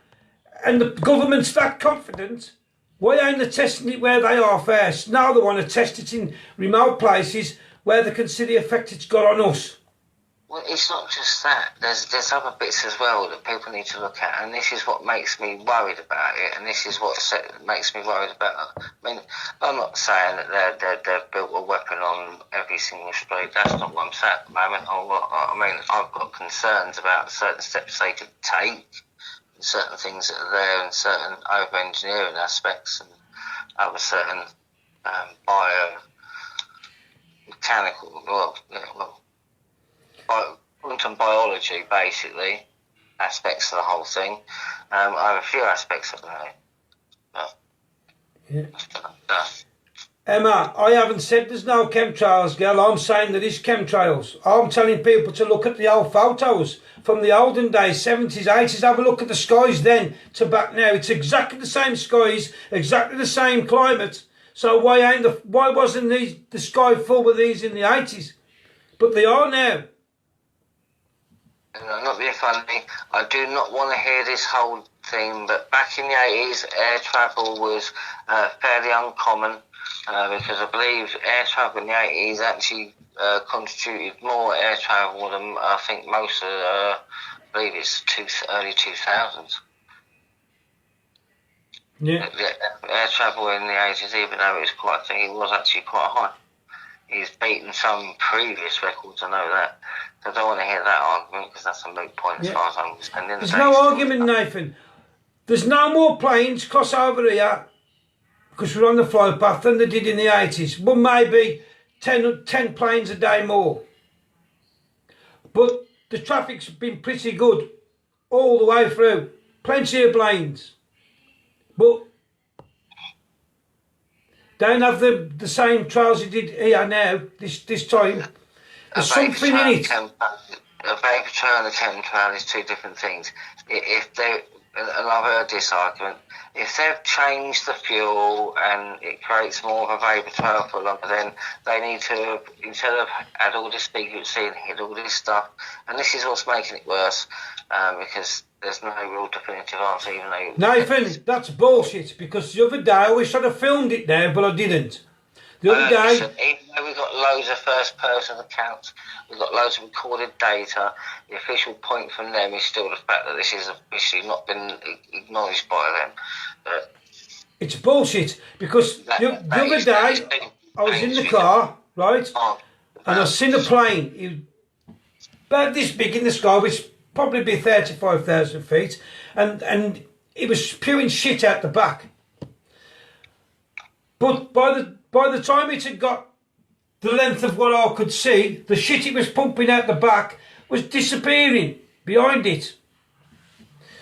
and the government's that confident, why ain't they testing it where they are first? Now they want to test it in remote places where they can see the effect it's got on us. Well, it's not just that. There's other bits as well that people need to look at, and this is what makes me worried about it, and this is what makes me worried about it. I mean, I'm not saying that they've built a weapon on every single street. That's not what I'm saying at the moment. I mean, I've got concerns about certain steps they could take, certain things that are there, and certain over-engineering aspects, and other certain quantum biology, basically, aspects of the whole thing. I have a few aspects of that. Yeah. Emma, I haven't said there's no chemtrails, girl. I'm saying there is chemtrails. I'm telling people to look at the old photos from the olden days, 70s, 80s. Have a look at the skies then to back now. It's exactly the same skies, exactly the same climate. So why wasn't the sky full with these in the 80s? But they are now. Not being funny, I do not want to hear this whole thing, but back in the 80s, air travel was fairly uncommon, because I believe air travel in the 80s actually constituted more air travel than I think most of I believe it's early 2000s. Yeah. The air travel in the 80s, even though it was quite a thing, it was actually quite high. He's beaten some previous records, I know that. So I don't want to hear that argument, because that's a moot point as far as I'm concerned. There's no argument, Nathan. There's no more planes cross over here, because we're on the flight path, than they did in the 80s. Well, maybe 10 planes a day more. But the traffic's been pretty good all the way through. Plenty of planes. But don't have the same trails you did here now, this time. There's something in it. A vapor trail and a chemtrail is two different things. If they, and I've heard this argument, if they've changed the fuel and it creates more of a vapor trail for longer, then they need to, instead of add all this secrecy and hid all this stuff, and this is what's making it worse, because there's no real definitive answer, even though... Nathan, that's bullshit, because the other day I wish I'd have filmed it now, but I didn't. The other day... Listen, even though we've got loads of first-person accounts, we've got loads of recorded data, the official point from them is still the fact that this is officially not been acknowledged by them. But it's bullshit, because the other day I was in the car, right, and I seen a plane. about this big in the sky, which probably be 35,000 feet, and it was spewing shit out the back. But by the time it had got the length of what I could see, the shit it was pumping out the back was disappearing behind it.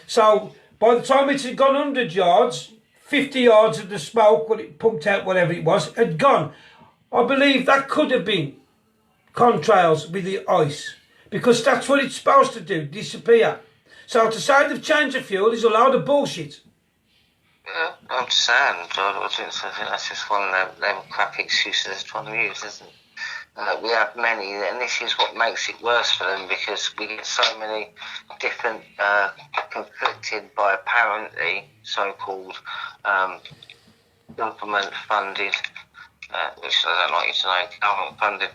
So by the time it had gone 100 yards, 50 yards of the smoke, what it pumped out, whatever it was, had gone. I believe that could have been contrails with the ice, because that's what it's supposed to do, disappear. So to say they've changed the fuel is a load of bullshit. Yeah, I understand. I think that's just one of them crap excuses they're trying to use, isn't it? We have many, and this is what makes it worse for them, because we get so many different, conflicted by apparently so-called government-funded, which I don't like you to know, government-funded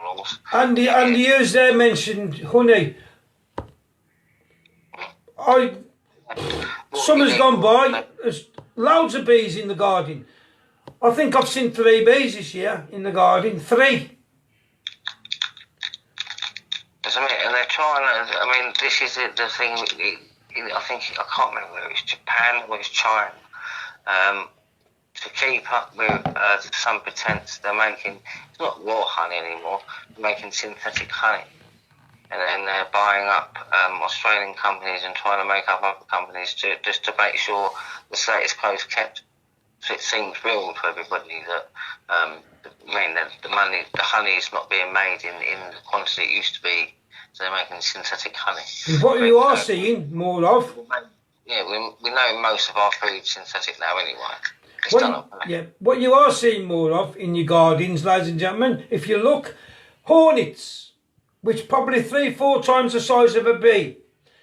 rules. And the years there mentioned, honey, summer's gone by, there's loads of bees in the garden. I think I've seen 3 bees this year in the garden, 3. And they're trying to, I mean, this is the thing, I think, I can't remember whether it's Japan or it's China, to keep up with some pretense, they're making, it's not raw honey anymore, they're making synthetic honey. And then they're buying up Australian companies and trying to make up other companies just to make sure the status quo is kept. So it seems real to everybody that the honey is not being made in the quantity it used to be. So they're making synthetic honey. And what you are seeing more of? Yeah, we know most of our food's synthetic now anyway. What you are seeing more of in your gardens, ladies and gentlemen, if you look, hornets, which probably 3-4 times the size of a bee.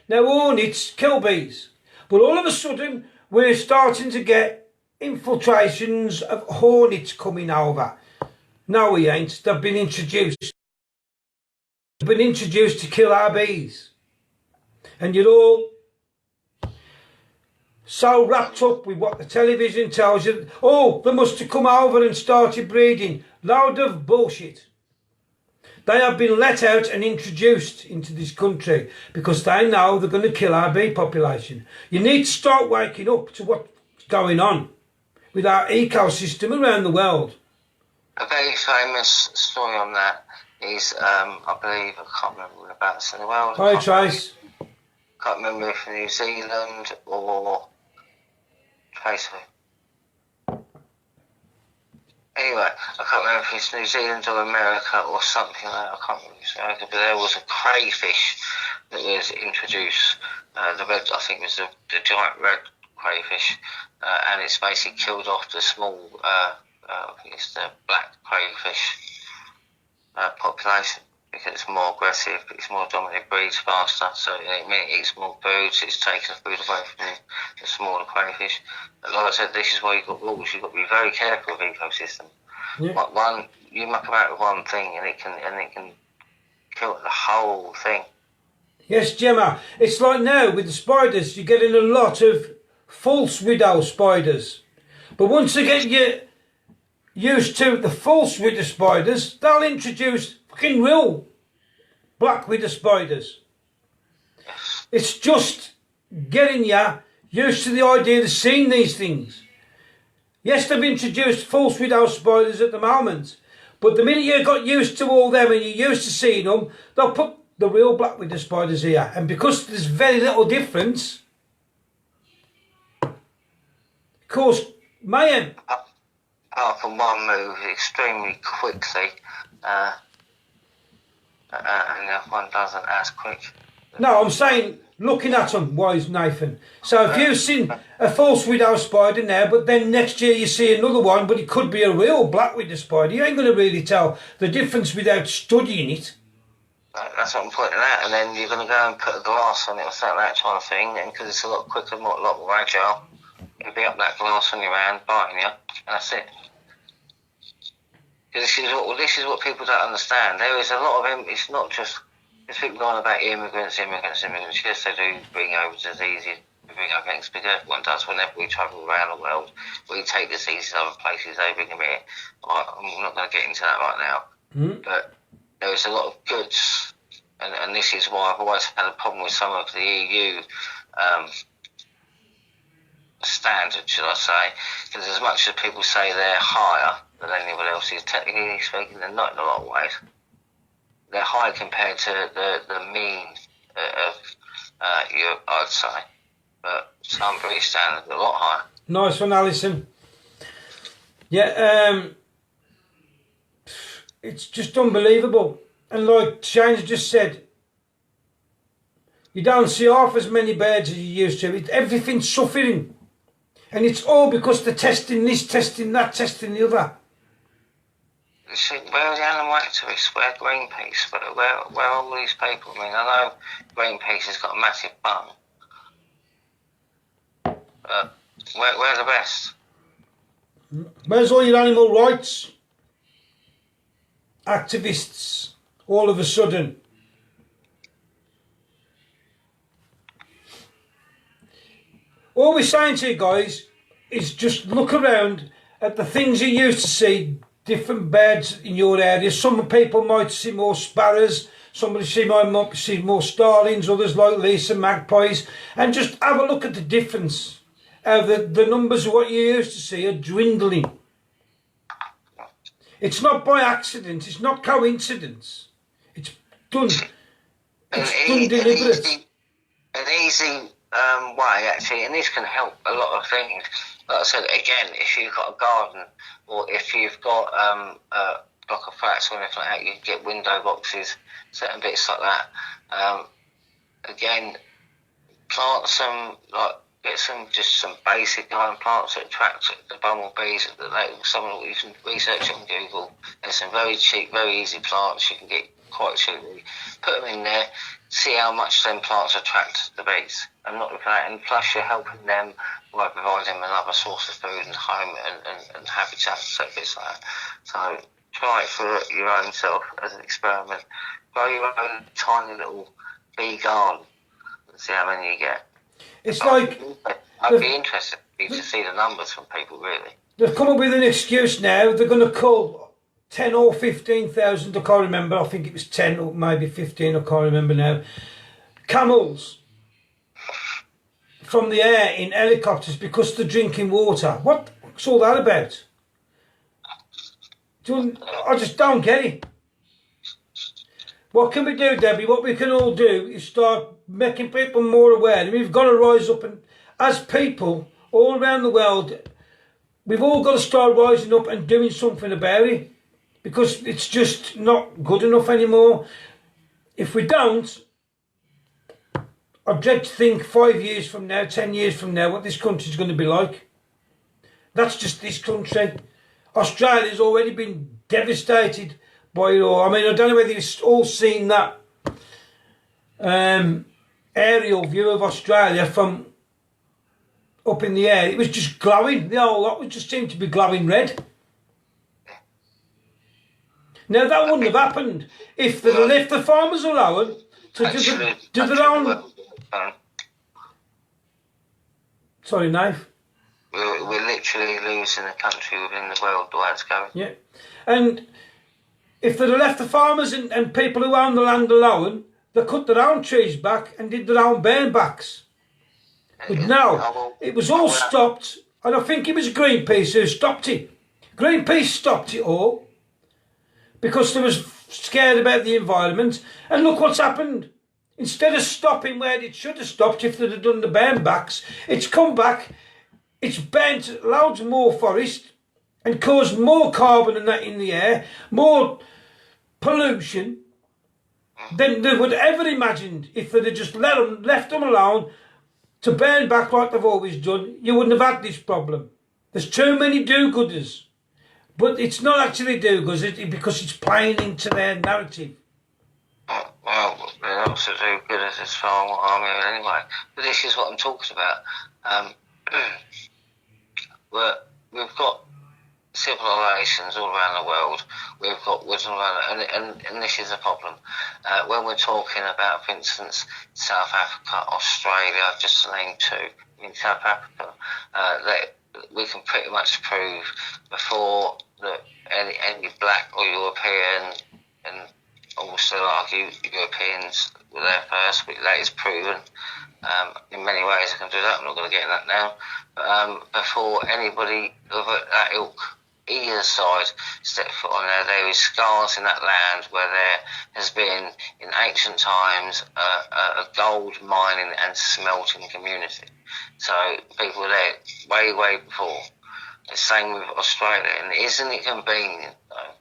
Now hornets kill bees, but all of a sudden we're starting to get infiltrations of hornets coming over. No, we ain't. They've been introduced. They've been introduced to kill our bees. And you're all so wrapped up with what the television tells you. Oh, they must have come over and started breeding. Load of bullshit. They have been let out and introduced into this country because they know they're going to kill our bee population. You need to start waking up to what's going on with our ecosystem around the world. A very famous story on that is, I believe, I can't remember whereabouts in the world. Hi, Trace. Can't remember if New Zealand or Trace. Anyway, I can't remember if it's New Zealand or America or something like that. I can't remember if it's America, but there was a crayfish that was introduced. The red, I think it was the giant red crayfish, and it's basically killed off the small, I think it's the black crayfish population, because it's more aggressive, it's more dominant, it breeds faster, so it eats more food, so it's taking the food away from the smaller crayfish. But like I said, this is why you've got rules. You've got to be very careful of ecosystem. Yeah. Like you muck about with one thing and it can kill the whole thing. Yes, Gemma. It's like now with the spiders, you're getting a lot of false widow spiders. But once they get you used to the false widow spiders, they'll introduce fucking real black widow spiders. Yes. It's just getting you used to the idea of seeing these things. Yes, they've introduced false widow spiders at the moment, but the minute you got used to all them and you're used to seeing them, they'll put the real black widow spiders here. And because there's very little difference, cause mayhem. Apart from one move extremely quickly, and the other one doesn't as quick. No, I'm saying looking at them, wise Nathan. So if you've seen a false widow spider now, but then next year you see another one, but it could be a real black widow spider, you ain't going to really tell the difference without studying it. That's what I'm pointing out, and then you're going to go and put a glass on it or something, that kind of thing, and because it's a lot quicker, a lot more agile, you'll be up that glass on your hand, biting you, and that's it. This is what people don't understand. There is a lot of, it's not just, there's people going about immigrants. Yes, they do bring over diseases, bring over things, but everyone does. Whenever we travel around the world, we take diseases other places, they bring them here. I'm not going to get into that right now. But there is a lot of goods and this is why I've always had a problem with some of the EU standards, should I say, because as much as people say they're higher than anyone else is, technically speaking, they're not in a lot of ways. They're high compared to the mean of Europe, I'd say. But some British standards are a lot higher. Nice one, Alison. Yeah, it's just unbelievable. And like Shane's just said, you don't see half as many birds as you used to. Everything's suffering. And it's all because they're testing this, testing that, testing the other. See, where are the animal activists? Where Greenpeace? Where are all these people? I mean, I know Greenpeace has got a massive bung. But where are the best? Where's all your animal rights activists all of a sudden? All we're saying to you guys is just look around at the things you used to see, different birds in your area. Some people might see more sparrows, somebody might see more starlings, others like Lisa magpies, and just have a look at the difference. How the numbers of what you used to see are dwindling. It's not by accident, it's not coincidence. It's done. It's done deliberate. An easy way, actually, and this can help a lot of things. Like I said, again, if you've got a garden or if you've got a block of flats or anything like that, you can get window boxes, certain bits like that. Again, plant some, get some basic garden plants that attract the bumblebees. Someone you can research on Google. There's some very cheap, very easy plants you can get quite cheaply. Put them in there, see how much them plants attract the bees. And not looking at it, and plus you're helping them by providing them another source of food and home and habitat, so bits like that. So try it for your own self as an experiment. Grow your own tiny little bee garden and see how many you get. It's like I'd be interested to see the numbers from people, really. They've come up with an excuse now. They're going to cull 10 or 15,000, I can't remember. I think it was 10 or maybe 15, I can't remember now. Camels from the air in helicopters because they're drinking water. What's all that about? I just don't get it. What can we do, Debbie? What we can all do is start making people more aware. And we've got to rise up, and as people all around the world, we've all got to start rising up and doing something about it, because it's just not good enough anymore. If we don't, I dread to think 5 years from now, 10 years from now, what this country's going to be like. That's just this country. Australia's already been devastated by it all. I mean, I don't know whether you've all seen that aerial view of Australia from up in the air. It was just glowing. The whole lot just seemed to be glowing red. Now, that wouldn't have happened if the farmers allowed to do their own... Sorry, Nath. We're literally losing a country within the world the way it's going. Yeah. And if they'd have left the farmers and people who own the land alone, they cut their own trees back and did their own burn backs. But now, it was all stopped, and I think it was Greenpeace who stopped it. Greenpeace stopped it all because they was scared about the environment. And look what's happened. Instead of stopping where it should have stopped if they'd have done the burn backs, it's come back, it's burnt loads more forest and caused more carbon and that in the air, more pollution than they would ever imagined if they'd have just left them alone to burn back like they've always done. You wouldn't have had this problem. There's too many do-gooders. But it's not actually do-gooders because it's playing into their narrative. Well, they're also do-gooders as far as what I'm hearing anyway. But this is what I'm talking about. We've got civilizations all around the world. We've got woods all around, and this is a problem. When we're talking about, for instance, South Africa, Australia, just to name two, in South Africa, that we can pretty much prove before that any black or European and also like Europeans were there first, but that is proven. In many ways I can do that, I'm not going to get in that now. But before anybody of that ilk, either side, stepped foot on there is scars in that land where there has been, in ancient times, a gold mining and smelting community. So people were there way before. The same with Australia, and isn't it convenient though?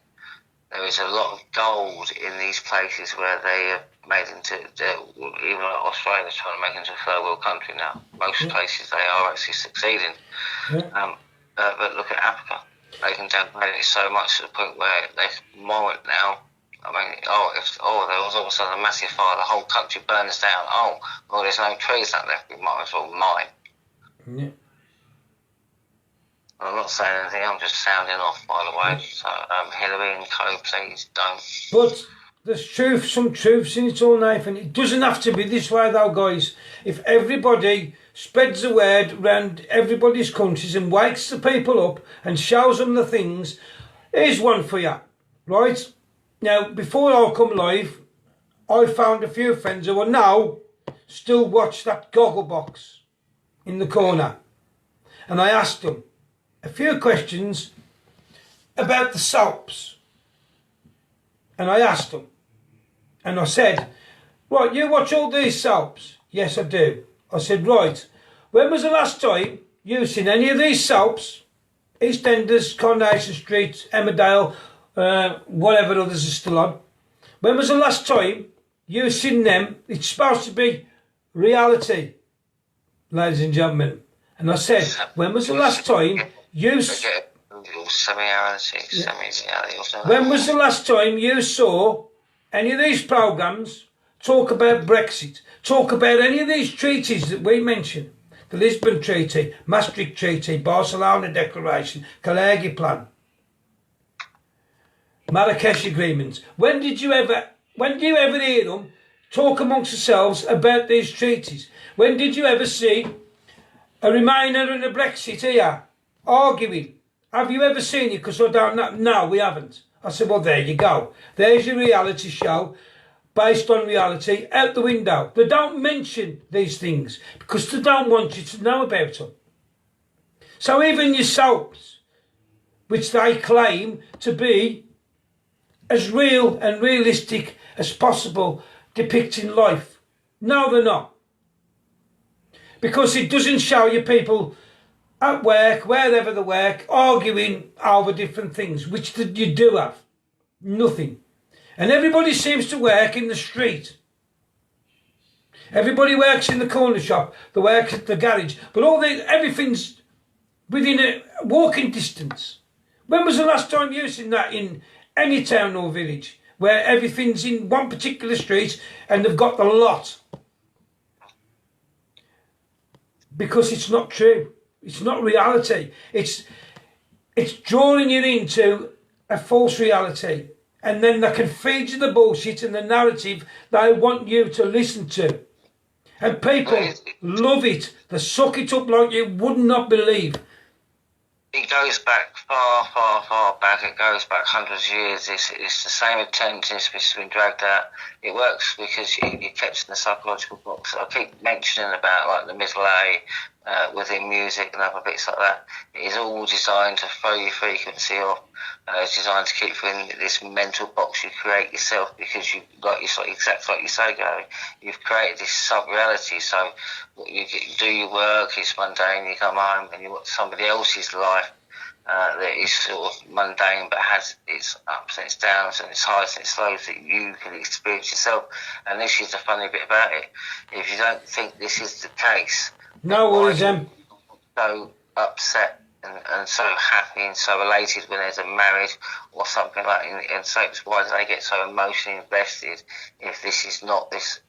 There is a lot of gold in these places where they have made into, even like Australia's trying to make into a third world country now. Most places they are actually succeeding. But look at Africa. They can downgrade it so much to the point where they mine it now. I mean, there was all of a sudden a massive fire, the whole country burns down. Well, there's no trees out left, we might as well mine. Yeah. I'm not saying anything, I'm just sounding off, by the way. So, Hillary and co, please don't. But there's some truths in it all, Nathan. It doesn't have to be this way, though, guys. If everybody spreads the word around everybody's countries and wakes the people up and shows them the things, here's one for you, right? Now, before I come live, I found a few friends who are now still watch that goggle box in the corner. And I asked them a few questions about the soaps. And I asked them, and I said, right, you watch all these soaps? Yes, I do. I said, right, when was the last time you seen any of these soaps? EastEnders, Coronation Street, Emmerdale, whatever others are still on. When was the last time you seen them? It's supposed to be reality, ladies and gentlemen. And I said, when was the last time you... When was the last time you saw any of these programmes talk about Brexit, talk about any of these treaties that we mentioned? The Lisbon Treaty, Maastricht Treaty, Barcelona Declaration, Clarke Plan, Marrakesh Agreements. When do you ever hear them talk amongst themselves about these treaties? When did you ever see a Remainer and a Brexit here arguing? Have you ever seen it? Because I don't know. No, we haven't. I said, well, there you go. There's your reality show based on reality out the window. They don't mention these things because they don't want you to know about them. So even your soaps, which they claim to be as real and realistic as possible, depicting life, no, they're not. Because it doesn't show you people at work, wherever they work, arguing over different things, which you do have. Nothing. And everybody seems to work in the street. Everybody works in the corner shop, they work at the garage, but everything's within a walking distance. When was the last time you seen that in any town or village, where everything's in one particular street and they've got the lot? Because it's not true. It's not reality. It's drawing you into a false reality. And then they can feed you the bullshit and the narrative they want you to listen to. And people love it. They suck it up like you would not believe. It goes back far back. It goes back hundreds of years. It's the same attempt which has been dragged out. It works because you're kept in the psychological box. I keep mentioning about like the middle A within music and other bits like that. It is all designed to throw your frequency off. It's designed to keep you in this mental box you create yourself because exactly like you say, Gary. You've created this sub-reality. So you do your work, it's mundane, you come home and you watch somebody else's life that is sort of mundane but has its ups and its downs and its highs and its lows that you can experience yourself. And this is the funny bit about it. If you don't think this is the case, no worries, so upset and so happy and so elated when there's a marriage or something like that. And so why do they get so emotionally invested if this is not this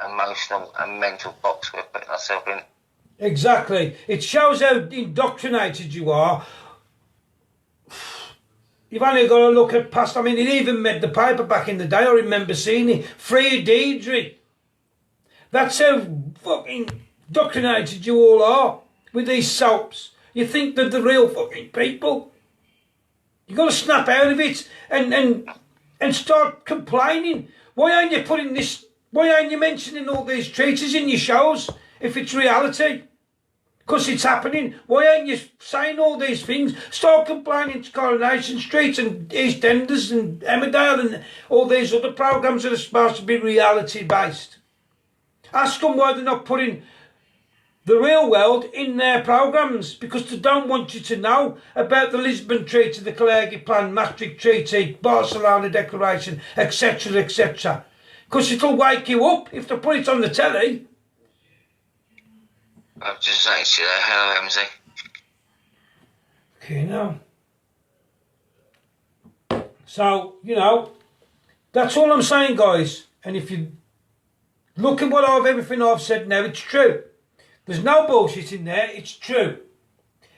emotional and mental box we're putting ourselves in? Exactly. It shows how indoctrinated you are. You've only got to look at past. I mean, it even made the paper back in the day. I remember seeing it. Free Deidre. That's how fucking indoctrinated you all are with these soaps. You think they're the real fucking people. You've got to snap out of it and and start complaining. Why aren't you putting this? Why aren't you mentioning all these treaties in your shows if it's reality? Because it's happening. Why aren't you saying all these things? Start complaining to Coronation Street and EastEnders and Emmerdale and all these other programmes that are supposed to be reality based. Ask them why they're not putting the real world in their programmes, because they don't want you to know about the Lisbon Treaty, the Clarke Plan, Maastricht Treaty, Barcelona Declaration, etc, etc. Because it'll wake you up if they put it on the telly. I've just said to you, hello, MZ. Okay, now. So, you know, that's all I'm saying, guys. And if you look at everything I've said now, it's true. There's no bullshit in there, it's true.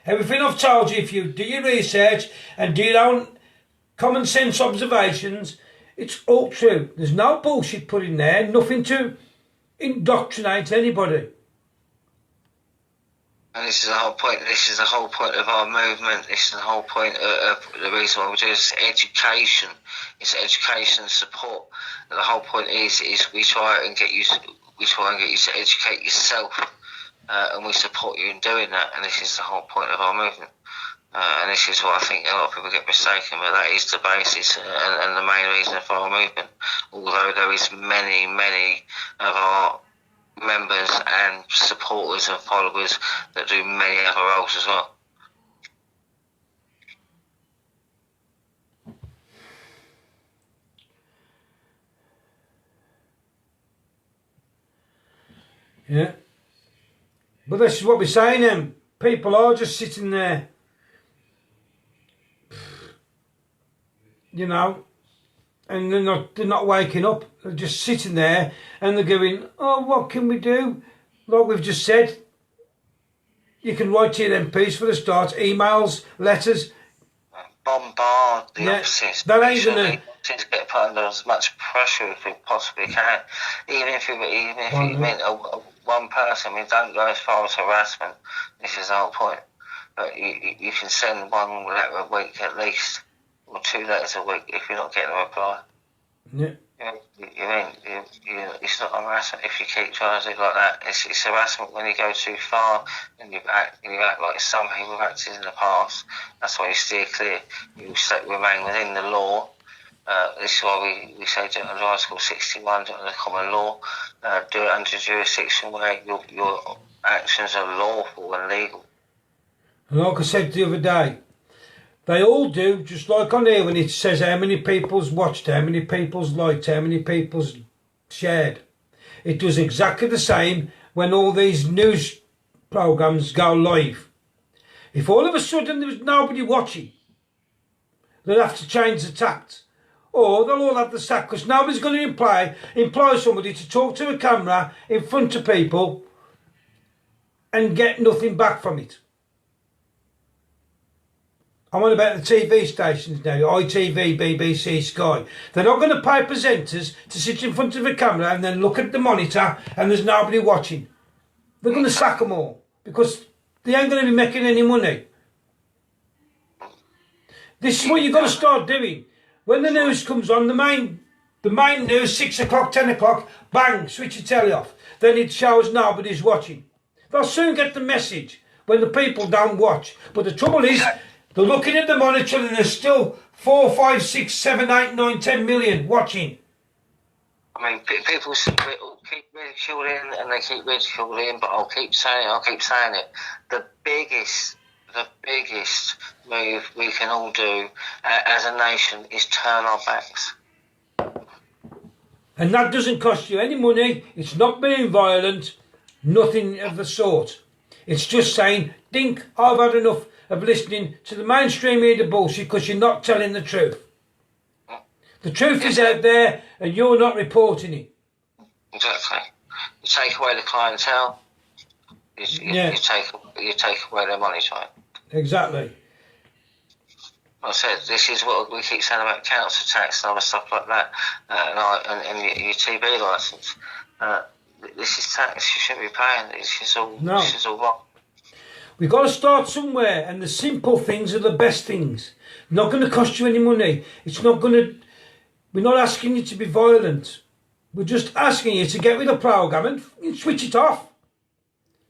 Everything I've told you, if you do your research and do your own common sense observations, it's all true. There's no bullshit put in there, nothing to indoctrinate anybody. And this is the whole point. This is the whole point of our movement. This is the whole point of the reason why we do this. Education. It's education and support. And the whole point is we try and get you. We try and get you to educate yourself, and we support you in doing that. And this is the whole point of our movement. And this is what I think a lot of people get mistaken, but that is the basis and the main reason for our movement. Although there is many of our members and supporters and followers that do many other roles as well. Yeah. But this is what we're saying, people are just sitting there, you know, and they're not waking up. They're just sitting there and they're going, oh, what can we do? Like we've just said, you can write to your MPs for the start, emails, letters. Bombard the offices. That ain't gonna get put under as much pressure if we possibly can. Even if you mean one person, we don't go as far as harassment. This is the whole point. But you can send one letter a week at least, or 2 letters a week if you're not getting a reply. Yeah. It's not harassment if you keep trying to do like that. It's harassment when you go too far and you act like some people have acted in the past. That's why you steer clear. You remain within the law. This is why we say do it under Article 61, do it under common law. Do it under jurisdiction where your actions are lawful and legal. And like I said the other day, they all do, just like on here when it says how many people's watched, how many people's liked, how many people's shared. It does exactly the same when all these news programmes go live. If all of a sudden there was nobody watching, they'll have to change the tact. Or they'll all have the sack, because nobody's going to employ somebody to talk to a camera in front of people and get nothing back from it. I'm on about the TV stations now, ITV, BBC, Sky. They're not going to pay presenters to sit in front of a camera and then look at the monitor and there's nobody watching. They're going to sack them all because they ain't going to be making any money. This is what you've got to start doing. When the news comes on, the main news, 6 o'clock, 10 o'clock, bang, switch your telly off. Then it shows nobody's watching. They'll soon get the message when the people don't watch. But the trouble is, they're looking at the monitor and there's still 4, 5, 6, 7, 8, 9, 10 million watching. I mean, people keep ridiculing and they keep ridiculing, but I'll keep saying it. The biggest move we can all do as a nation is turn our backs. And that doesn't cost you any money. It's not being violent. Nothing of the sort. It's just saying, Dink, I've had enough of listening to the mainstream media bullshit because you're not telling the truth. The truth is out there and you're not reporting it. Exactly. You take away the clientele, you take away their money, right? Exactly. I said, this is what we keep saying about council tax and other stuff like that, and your TV licence. This is tax you shouldn't be paying. This is all wrong. We've got to start somewhere, and the simple things are the best things. Not going to cost you any money. It's not going to We're not asking you to be violent. We're just asking you to get with the programme and switch it off.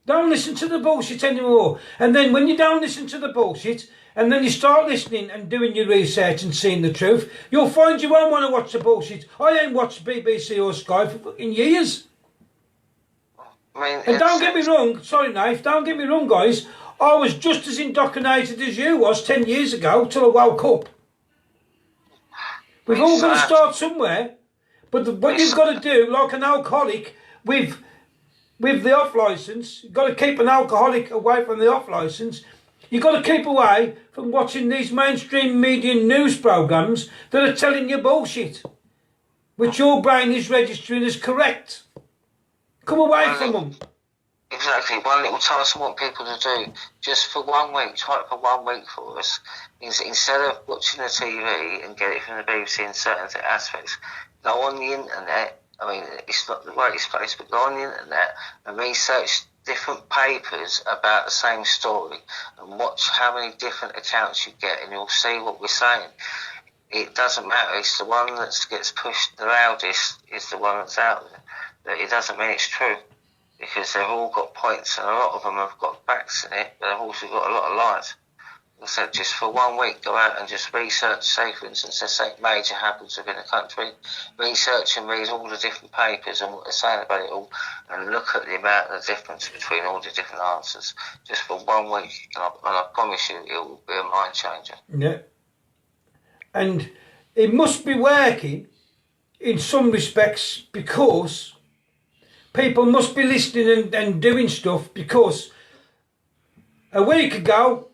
Don't listen to the bullshit anymore. And then when you don't listen to the bullshit, and then you start listening and doing your research and seeing the truth, you'll find you won't want to watch the bullshit. I ain't watched BBC or Sky for fucking years. I mean, And don't get me wrong, sorry Nath, don't get me wrong guys, I was just as indoctrinated as you was 10 years ago till I woke up. We've all got to start somewhere, but what you've got to do, like an alcoholic with the off licence, you've got to keep an alcoholic away from the off licence. You've got to keep away from watching these mainstream media news programmes that are telling you bullshit, which your brain is registering as correct. Come away from them. Exactly. One little task I want people to do, just for 1 week, try it for 1 week for us, is instead of watching the TV and get it from the BBC in certain aspects, go on the internet. I mean, it's not the greatest place, but go on the internet and research different papers about the same story and watch how many different accounts you get, and you'll see what we're saying. It doesn't matter. It's the one that gets pushed the loudest is the one that's out there. It doesn't mean it's true, because they've all got points, and a lot of them have got facts in it, but they've also got a lot of lies. So just for 1 week, go out and just research, say for instance, there's something major happens within a country, research and read all the different papers and what they're saying about it all, and look at the amount of difference between all the different answers, just for 1 week, and I promise you it will be a mind changer. Yeah. And it must be working in some respects, because people must be listening and doing stuff, because a week ago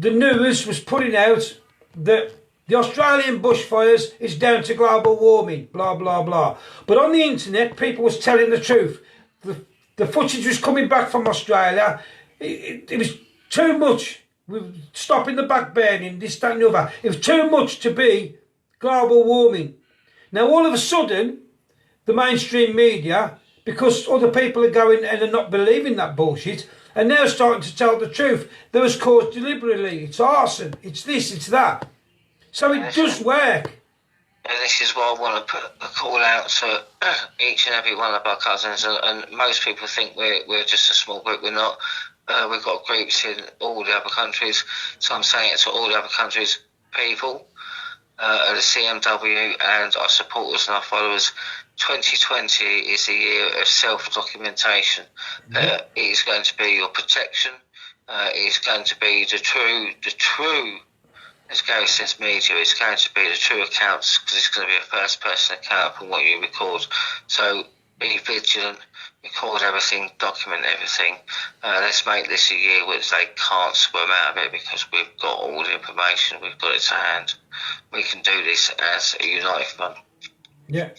the news was putting out that the Australian bushfires is down to global warming, blah, blah, blah. But on the internet, people was telling the truth. The footage was coming back from Australia. It was too much. With stopping the back burning, this, that and the other. It was too much to be global warming. Now, all of a sudden, the mainstream media, because other people are going and are not believing that bullshit, and now starting to tell the truth. That was caused deliberately. It's arson. It's this, it's that. So it does work. And this is why I want to put a call out to each and every one of our cousins. And most people think we're just a small group. We're not. We've got groups in all the other countries. So I'm saying it to all the other countries' people, the CMW and our supporters and our followers. 2020 is the year of self-documentation. It is going to be your protection. It is going to be the true, as Gary says, media. It's going to be the true accounts, because it's going to be a first-person account from what you record. So be vigilant, record everything, document everything. Let's make this a year where they can't swim out of it, because we've got all the information, we've got it to hand. We can do this as a united front. Yeah.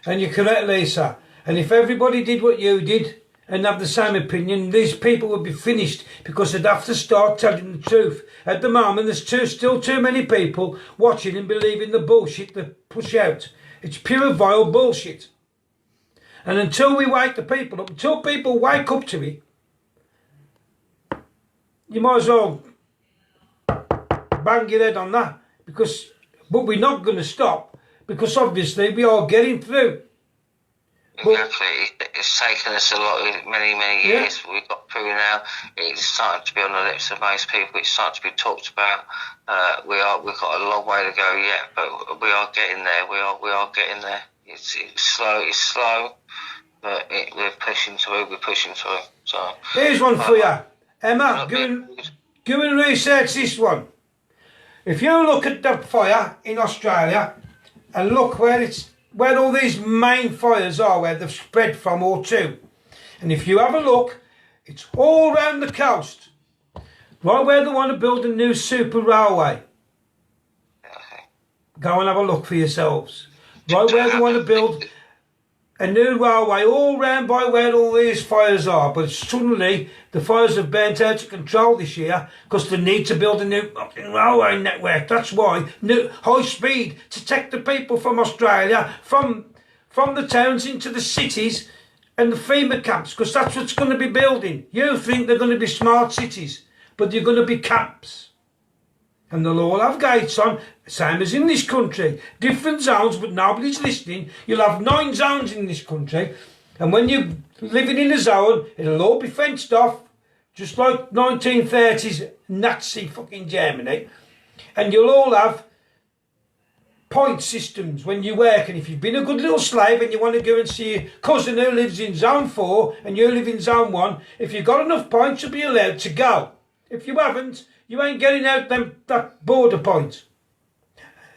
And you're correct, Lisa. And if everybody did what you did and have the same opinion, these people would be finished, because they'd have to start telling the truth. At the moment, there's still too many people watching and believing the bullshit they push out. It's pure vile bullshit. And until we wake the people up, until people wake up to it, you might as well bang your head on that. But we're not going to stop. Because obviously we are getting through. Exactly. It's taken us many years. Yeah. We've got through now. It's starting to be on the lips of most people. It's starting to be talked about. We've got a long way to go yet, but we are getting there. We are getting there. It's slow, but we're pushing through. So here's one for you, Emma. Go and research this one. If you look at the fire in Australia, and look where all these main fires are, where they've spread from or to. And if you have a look, it's all around the coast. Right where they want to build a new super railway. Go and have a look for yourselves. Right where they want to build a new railway all round by where all these fires are. But suddenly the fires have burnt out of control this year, because they need to build a new railway network. That's why. New high speed to take the people from Australia, from the towns into the cities and the FEMA camps, because that's what's going to be building. You think they're going to be smart cities, but they're going to be camps. And they'll all have gates on, same as in this country. Different zones, but nobody's listening. You'll have 9 zones in this country. And when you're living in a zone, it'll all be fenced off, just like 1930s Nazi fucking Germany. And you'll all have point systems when you work. And if you've been a good little slave and you want to go and see your cousin who lives in zone 4 and you live in zone 1, if you've got enough points, you'll be allowed to go. If you haven't, you ain't getting out that border point.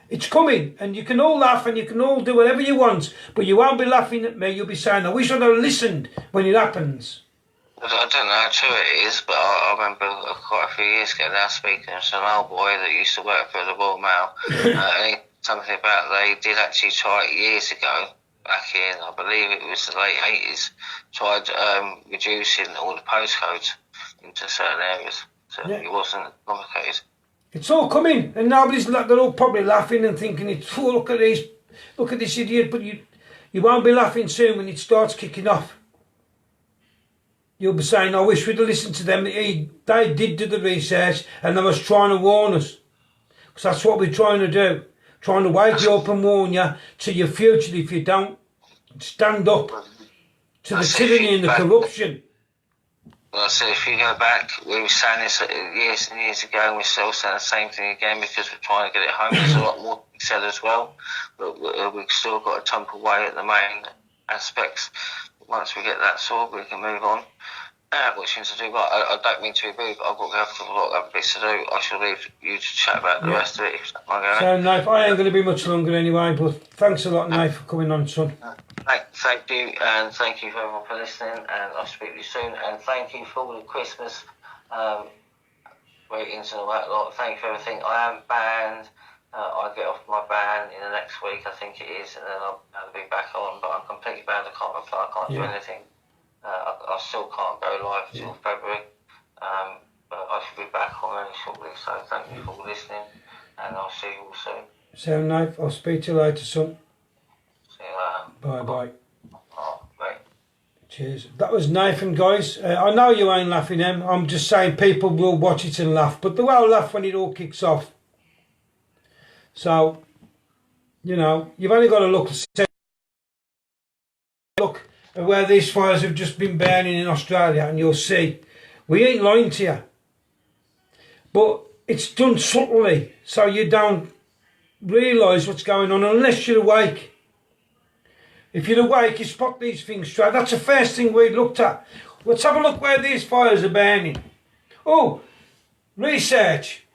It's coming, and you can all laugh and you can all do whatever you want, but you won't be laughing at me. You'll be saying, I wish I'd have listened when it happens. I don't know how true it is, but I remember quite a few years ago now speaking to an old boy that used to work for the Royal Mail, and he something about they did actually try it years ago, back in, I believe it was the late 80s, tried reducing all the postcodes into certain areas, so it wasn't complicated. It's all coming, and they're all probably laughing and thinking, oh, look at this idiot, but you won't be laughing soon when it starts kicking off. You'll be saying, I wish we'd have listened to them. They did do the research, and they was trying to warn us. Because that's what we're trying to do. Trying to wake you up and warn you to your future if you don't stand up to the tyranny and the corruption. Well, I said, if you go back, we were saying this years and years ago, and we're still saying the same thing again because we're trying to get it home. There's a lot more to be said as well, but we've still got to tumble away at the main aspects. Once we get that sorted, we can move on. What things to do, but I don't mean to be rude, but I've got to go for a lot of other bits to do. I shall leave you to chat about the rest of it. If so, Nathen, I ain't going to be much longer anyway, but thanks a lot, Nathen, for coming on, son. Thank you, and thank you very much for listening, and I'll speak to you soon. And thank you for all the Christmas greetings and all that lot. Thank you for everything. I am banned. I get off my ban in the next week, I think it is, and then I'll be back on. But I'm completely banned. I can't reply. I can't do anything. I still can't go live until February, but I should be back on very shortly. So thank you for listening, and I'll see you all soon. So, Nathen, I'll speak to you later, son. See you later. Bye. Oh, bye. Cheers. That was Nathen, guys. I know you ain't laughing, them. I'm just saying people will watch it and laugh, but they will laugh when it all kicks off. So, you know, you've only got to look at where these fires have just been burning in Australia, and you'll see we ain't lying to you, but it's done subtly so you don't realise what's going on unless you're awake. If you're awake, you spot these things straight. That's the first thing we looked at. Let's have a look where these fires are burning. Oh, research.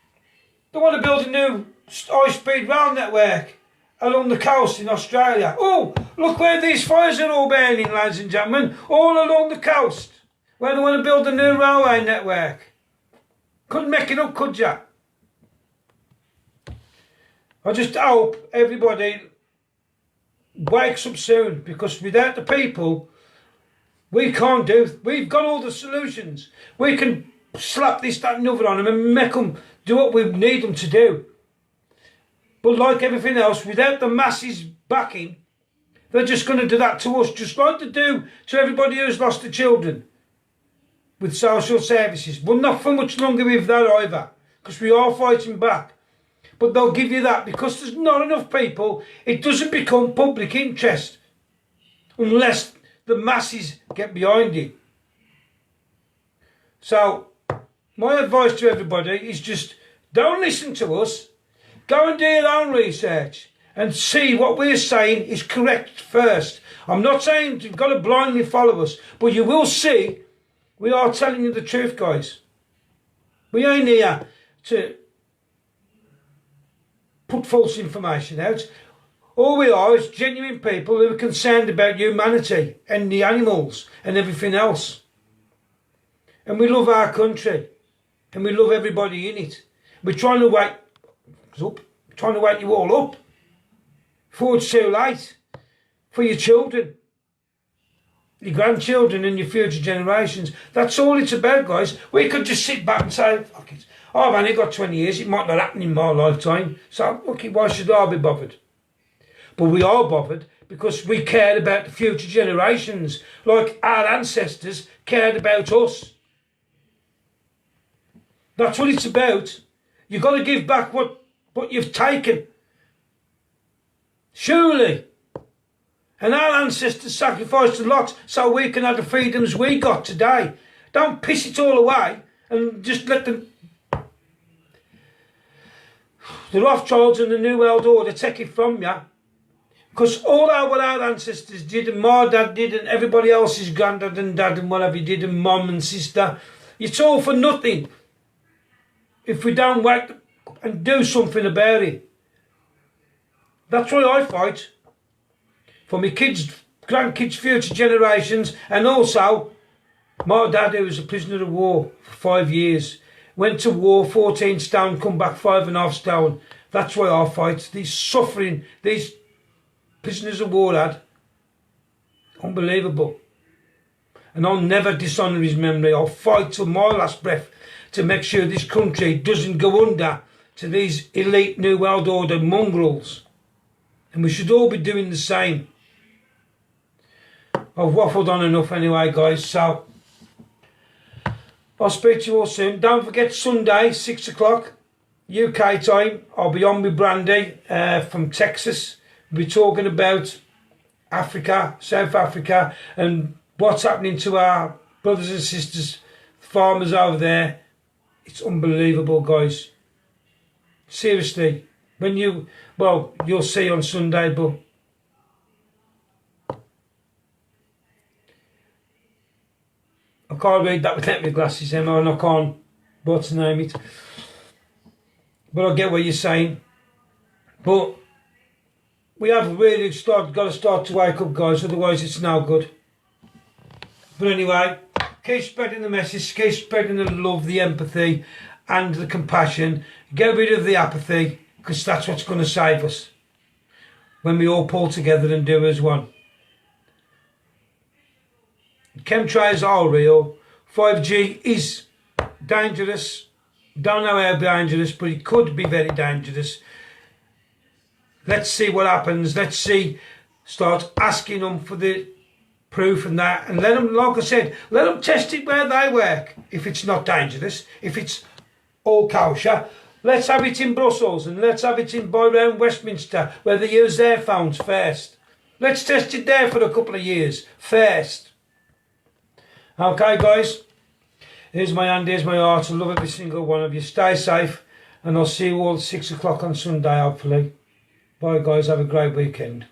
They want to build a new high-speed rail network along the coast in Australia. Oh, look where these fires are all burning, ladies and gentlemen, all along the coast, where they want to build a new railway network. Couldn't make it up, could ya? I just hope everybody wakes up soon, because without the people, we can't do. We've got all the solutions. We can slap this, that and the other on them and make them do what we need them to do. But like everything else, without the masses backing, they're just going to do that to us, just like they do to everybody who's lost their children with social services. Well, not for much longer with that either, because we are fighting back. But they'll give you that because there's not enough people. It doesn't become public interest unless the masses get behind it. So, my advice to everybody is just don't listen to us. Go and do your own research and see what we're saying is correct first. I'm not saying you've got to blindly follow us, but you will see we are telling you the truth, guys. We ain't here to put false information out. All we are is genuine people who are concerned about humanity and the animals and everything else. And we love our country and we love everybody in it. We're trying to wake you all up before it's too late for your children, your grandchildren and your future generations. That's all it's about, guys. We could just sit back and say, fuck it, I've only got 20 years, it might not happen in my lifetime, so okay, why should I be bothered? But we are bothered because we cared about the future generations like our ancestors cared about us. That's what it's about. You've got to give back what you've taken. Surely. And our ancestors sacrificed a lot so we can have the freedoms we got today. Don't piss it all away and just let them... The Rothschilds and the New World Order take it from you. Because all what our ancestors did, and my dad did, and everybody else's granddad and dad and whatever did, and mum and sister, it's all for nothing if we don't wake up and do something about it. That's why I fight. For my kids, grandkids, future generations, and also my dad, who was a prisoner of war for 5 years, went to war, 14 stone, come back 5.5 stone. That's why I fight. These suffering, these prisoners of war, lad. Unbelievable. And I'll never dishonour his memory. I'll fight till my last breath to make sure this country doesn't go under to these elite New World Order mongrels. And we should all be doing the same. I've waffled on enough anyway, guys, so I'll speak to you all soon. Don't forget Sunday, 6 o'clock UK time. I'll be on with Brandy from Texas. We'll be talking about Africa, South Africa, and what's happening to our brothers and sisters, farmers over there. It's unbelievable, guys. Seriously. You'll see on Sunday, but I can't read that without my glasses, Emma, and I can't, what's the name it. But I get what you're saying. But we have really got to start to wake up, guys, otherwise it's no good. But anyway, keep spreading the message, keep spreading the love, the empathy and the compassion. Get rid of the apathy, because that's what's going to save us when we all pull together and do as one. Chemtrails are real. 5G is dangerous. Don't know how dangerous, but it could be very dangerous. Let's see what happens. Let's see. Start asking them for the proof and that. And let them, like I said, let them test it where they work. If it's not dangerous, if it's all kosher, let's have it in Brussels and let's have it in by around Westminster where they use their phones first. Let's test it there for a couple of years first. Okay, guys, here's my hand, here's my heart. I love every single one of you. Stay safe, and I'll see you all at 6 o'clock on Sunday, hopefully. Bye, guys. Have a great weekend.